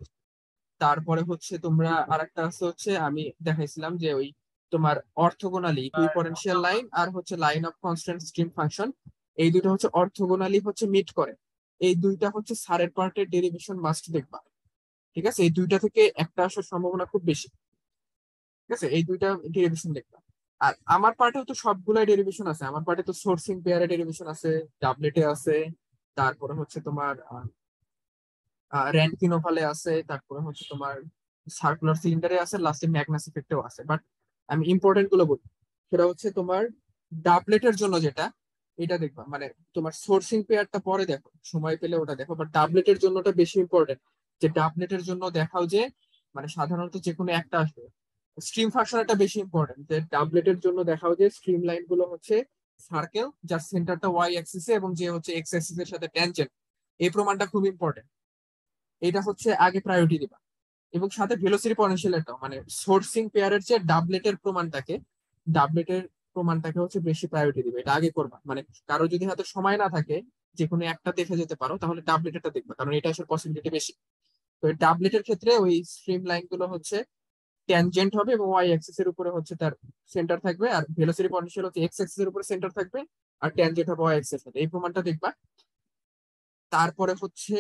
তারপরে হচ্ছে তোমরা আরেকটা আছে হচ্ছে আমি দেখাইছিলাম যে ওই তোমার অর্থোগোনালি ইকুইপোটেনশিয়াল লাইন আর হচ্ছে line of constant stream function, এই দুটো হচ্ছে অর্থোগোনালি হচ্ছে মিট করে। এই দুইটা হচ্ছে সারের পার্টের ডেরিভেশন মাস্ট দেখবা, ঠিক আছে? এই দুইটা থেকে একটা আসার সম্ভাবনা খুব বেশি, ঠিক আছে? এই দুইটা ডেরিভেশন দেখবা। আর আমার পার্টেও তো সবগুলাই ডেরিভেশন আছে, আমার পার্টে তো সোর্সিং পেয়ারে ডেরিভেশন আছে, ডাবলেটে আছে, তারপরে হচ্ছে তোমার র্যানকিন ওভালে আছে, তারপরে হচ্ছে তোমার সার্কুলার সিলিন্ডারে আছে, লাস্টে ম্যাগনাস ইফেক্টেও আছে। বাট আমি ইম্পর্টেন্ট গুলো বলি, সেটা হচ্ছে তোমার ডাবলেটের জন্য যেটা, এটা দেখবা, মানে তোমার সোর্সিং পেয়ারটা পরে দেখো, সময় পেলে ওটা দেখো, বাট ডাবলেটের জন্য ওটা বেশি ইম্পর্টেন্ট। যে ডাবলেটের জন্য দেখাও যে মানে সাধারণত যে কোনো একটা আসবে, স্ট্রিম ফাংশনটা বেশি ইম্পর্টেন্ট, যে ডাবলেটের জন্য দেখাও যে স্ট্রিম লাইন গুলো হচ্ছে সার্কেল যার সেন্টারটা ওয়াই অ্যাক্সিসে এবং যে হচ্ছে এক্স অ্যাক্সিসের সাথে ট্যানজেন্ট। এই প্রমাণটা খুব ইম্পর্টেন্ট, এটা হচ্ছে আগে প্রায়োরিটি দিবা। এবং সাথে ভেলোসিটি পটেনশিয়ালটাও, মানে সোর্সিং পেয়ারের যে ডাবলেটের প্রমাণটাকে হচ্ছে বেশি প্রায়োরিটি দিবে, এটা আগে করবা। মানে কারো যদি হাতে সময় না থাকে যে কোনো একটা দেখে যেতে পারো, তাহলে ডাবলেটেরটা দেখবা, কারণ এটা আসলে পসিবিলিটি বেশি। তো ডাবলেটের ক্ষেত্রে ওই স্ট্রিম লাইন গুলো হচ্ছে ট্যানজেন্ট হবে এবং ওয়াই অ্যাক্সিস এর উপরে হচ্ছে তার সেন্টার থাকবে, আর ভেলোসিটি পটেনশিয়াল হচ্ছে এক্স অ্যাক্সিস এর উপরে সেন্টার থাকবে, আর ট্যানজেন্ট হবে ওয়াই অ্যাক্সিস এর। এই প্রমাণটা দেখবা। তারপরে হচ্ছে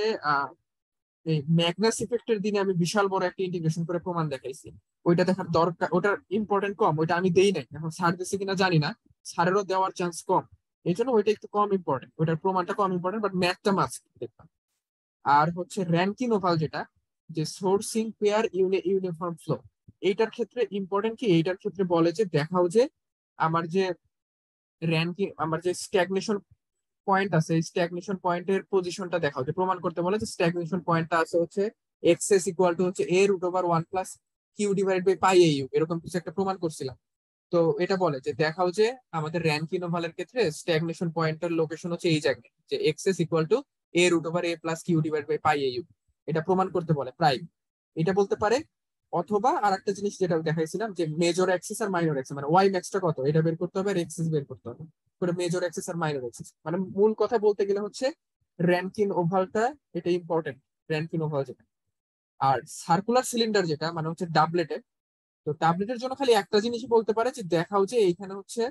এই ম্যাগনাস ইফেক্টের দিনে আমি বিশাল বড় একটা ইন্টিগ্রেশন করে প্রমাণ দেখাইছি, ওইটা দেখার দরকার, ওটার ইম্পর্টেন্ট কম, ওইটা আমি দেই নাই, এখন স্যার দিচ্ছে কিনা জানি না, স্যারেরও দেওয়ার চান্স কম, এই জন্য ওইটা একটু কম ইম্পর্টেন্ট, ওইটার প্রমাণটা কম ইম্পর্টেন্ট, বাট ম্যাথটা মাস্ট দেখবা। আর হচ্ছে র্যানকিন ওভাল, যেটা যে সোর্সিং পেয়ার ইউনিফর্ম ফ্লো, এইটার ক্ষেত্রে ইম্পর্টেন্ট কি, এইটার ক্ষেত্রে বলে যে দেখাও যে আমার যে আমার যে স্ট্যাগনেশন পয়েন্ট আছে, এই স্ট্যাগনেশন পয়েন্টের পজিশনটা দেখাও, যে প্রমাণ করতে বলে যে স্ট্যাগনেশন পয়েন্টটা আছে হচ্ছে এক্সএস ইকুয়াল টু হচ্ছে a√1 plus q divide by pi au, এরকম কিছু একটা প্রমাণ করছিলাম। তো এটা বলে যে দেখাও যে আমাদের র্যানকিন ওভালের ক্ষেত্রে স্ট্যাগনেশন পয়েন্টের লোকেশন হচ্ছে এই জায়গায়, যে x s equal to a√a plus q divide by pi au, এটা প্রমাণ করতে বলে প্রাইম। এটা বলতে পারে, অথবা আর একটা জিনিস যেটা দেখাইছিলাম যে মেজর অ্যাক্সিস আর মাইনর অ্যাক্সিস, মানে ওয়াই ম্যাক্সটা কত এটা বের করতে হবে, আর এক্সিস বের করতে হবে, করে মেজর অ্যাক্সিস আর মাইনর অ্যাক্সিস। মানে মূল কথা বলতে গেলে হচ্ছে র্যানকিন ওভালটা এটা ইম্পর্টেন্ট, র্যানকিন ওভাল যেটা। আর সার্কুলার সিলিন্ডার যেটা মানে হচ্ছে ডাবলেটে, তো ডাবলেটের জন্য খালি একটা জিনিসই বলতে পারে যে দেখাও যে এইখানে হচ্ছে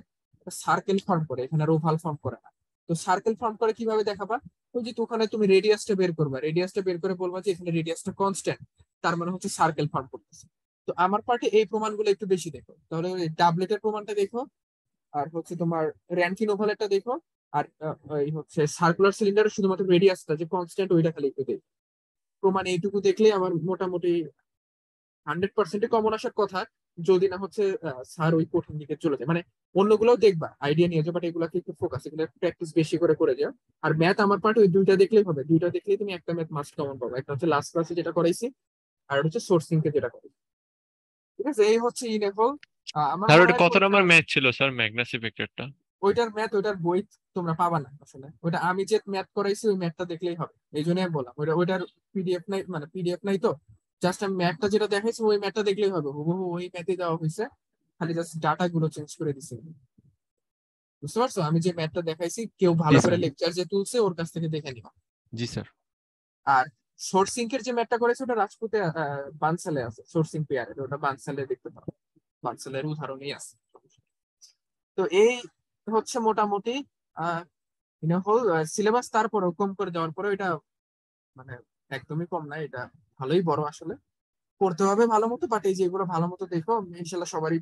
সার্কেল ফর্ম করে, এখানে ওভাল ফর্ম করে না। তো সার্কেল ফর্ম করে কিভাবে দেখাবা, ওই যে ওখানে তুমি রেডিয়াসটা বের করবা, রেডিয়াসটা বের করে বলবা যে এখানে রেডিয়াসটা কনস্ট্যান্ট, তার মানে হচ্ছে সার্কেল ফর্ম করতেছে। তো আমার পার্টে এই প্রমাণগুলো একটু বেশি দেখো, তাহলে ওই ডাবলেটের প্রমাণটা দেখো, আর হচ্ছে তোমার র্যানকিন ওভালেরটা দেখো, আর এই হচ্ছে সার্কুলার সিলিন্ডারের শুধুমাত্র রেডিয়াসটা যে কনস্ট্যান্ট ওইটা খালি একটু দেখো। প্রমাণ এইটুকু দেখলে আমার মোটামুটি 100% কমন আসার কথা, যদি না হচ্ছে স্যার ওই কঠিন দিকে চলে যায়। মানে অন্যগুলোও দেখবা, আইডিয়া নিয়ে যাও, বাট এগুলোকে একটু ফোকাস, এগুলো প্র্যাকটিস বেশি করে যাও। আর ম্যাথ আমার পার্ট ওই দুইটা দেখলেই হবে, দুইটা দেখলেই তুমি একটা ম্যাথ মাস্ট কমন পাবো, একটা হচ্ছে লাস্ট ক্লাসে যেটা করাইছি, আর হচ্ছে সোর্সিং কে যেটা করাইছি। ঠিক আছে, এই হচ্ছে ইনএফল। আমার স্যার মনে ওটা হয় কত পরীক্ষা নম্বর ম্যাচ ছিল স্যার, ম্যাগনাস ইফেক্টরটা? ওইটার ম্যাথ, ওইটার বই তোমরা পাবা না আসলে, ওইটা আমি যে ম্যাথ করাইছি ওই ম্যাথটা দেখলেই হবে, এই জন্য আমি বললাম ওইটার পিডিএফ নাই, মানে পিডিএফ নাই, তো জাস্ট আমি ম্যাথটা যেটা দেখাইছি ওই ম্যাথটা দেখলেই হবে, হুবহু ওই ম্যাথে দেওয়া হয়েছে, খালি জাস্ট ডাটা গুলো চেঞ্জ করে দিছে। বুঝতে পারছো, আমি যে ম্যাথটা দেখাইছি কেউ ভালো জি করে স্যার। লেকচার যে তুলছে ওর কাছ থেকে দেখে নিও। জি স্যার। আর সোর্সিং এর যে ম্যাথটা করেছে ওটা রাজপুতে বানসালে আছে, সোর্সিং পেয়ারের, ওটা বানসালে দেখতে পারো, বানসালের উদাহরণই আছে। তো এই হচ্ছে মোটামুটি হোল সিলেবাস। তারপরে কম করে দেওয়ার পরে এটা মানে একদমই কম না, এটা ভালোই বড় আসলে, পড়তে হবে ভালো মতো, বাট এই যে এগুলো ভালো মতো দেখো, ইনশাল্লাহ সবারই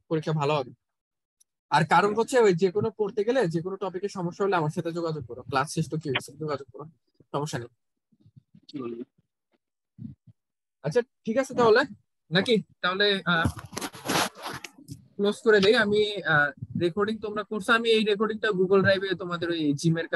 পরীক্ষা ভালো হবে। আর কারণ হচ্ছে ওই যে কোনো পড়তে গেলে যে কোনো টপিকের সমস্যা হলে আমার সাথে যোগাযোগ করো, ক্লাস শেষ তো কি হয়েছে, যোগাযোগ করো, সমস্যা নেই। আচ্ছা ঠিক আছে তাহলে, নাকি তাহলে ক্লোজ করে দেই আমি। রেকর্ডিং তোমরা করছো, আমি এই রেকর্ডিংটা গুগল ড্রাইভে তোমাদের ওই জিমের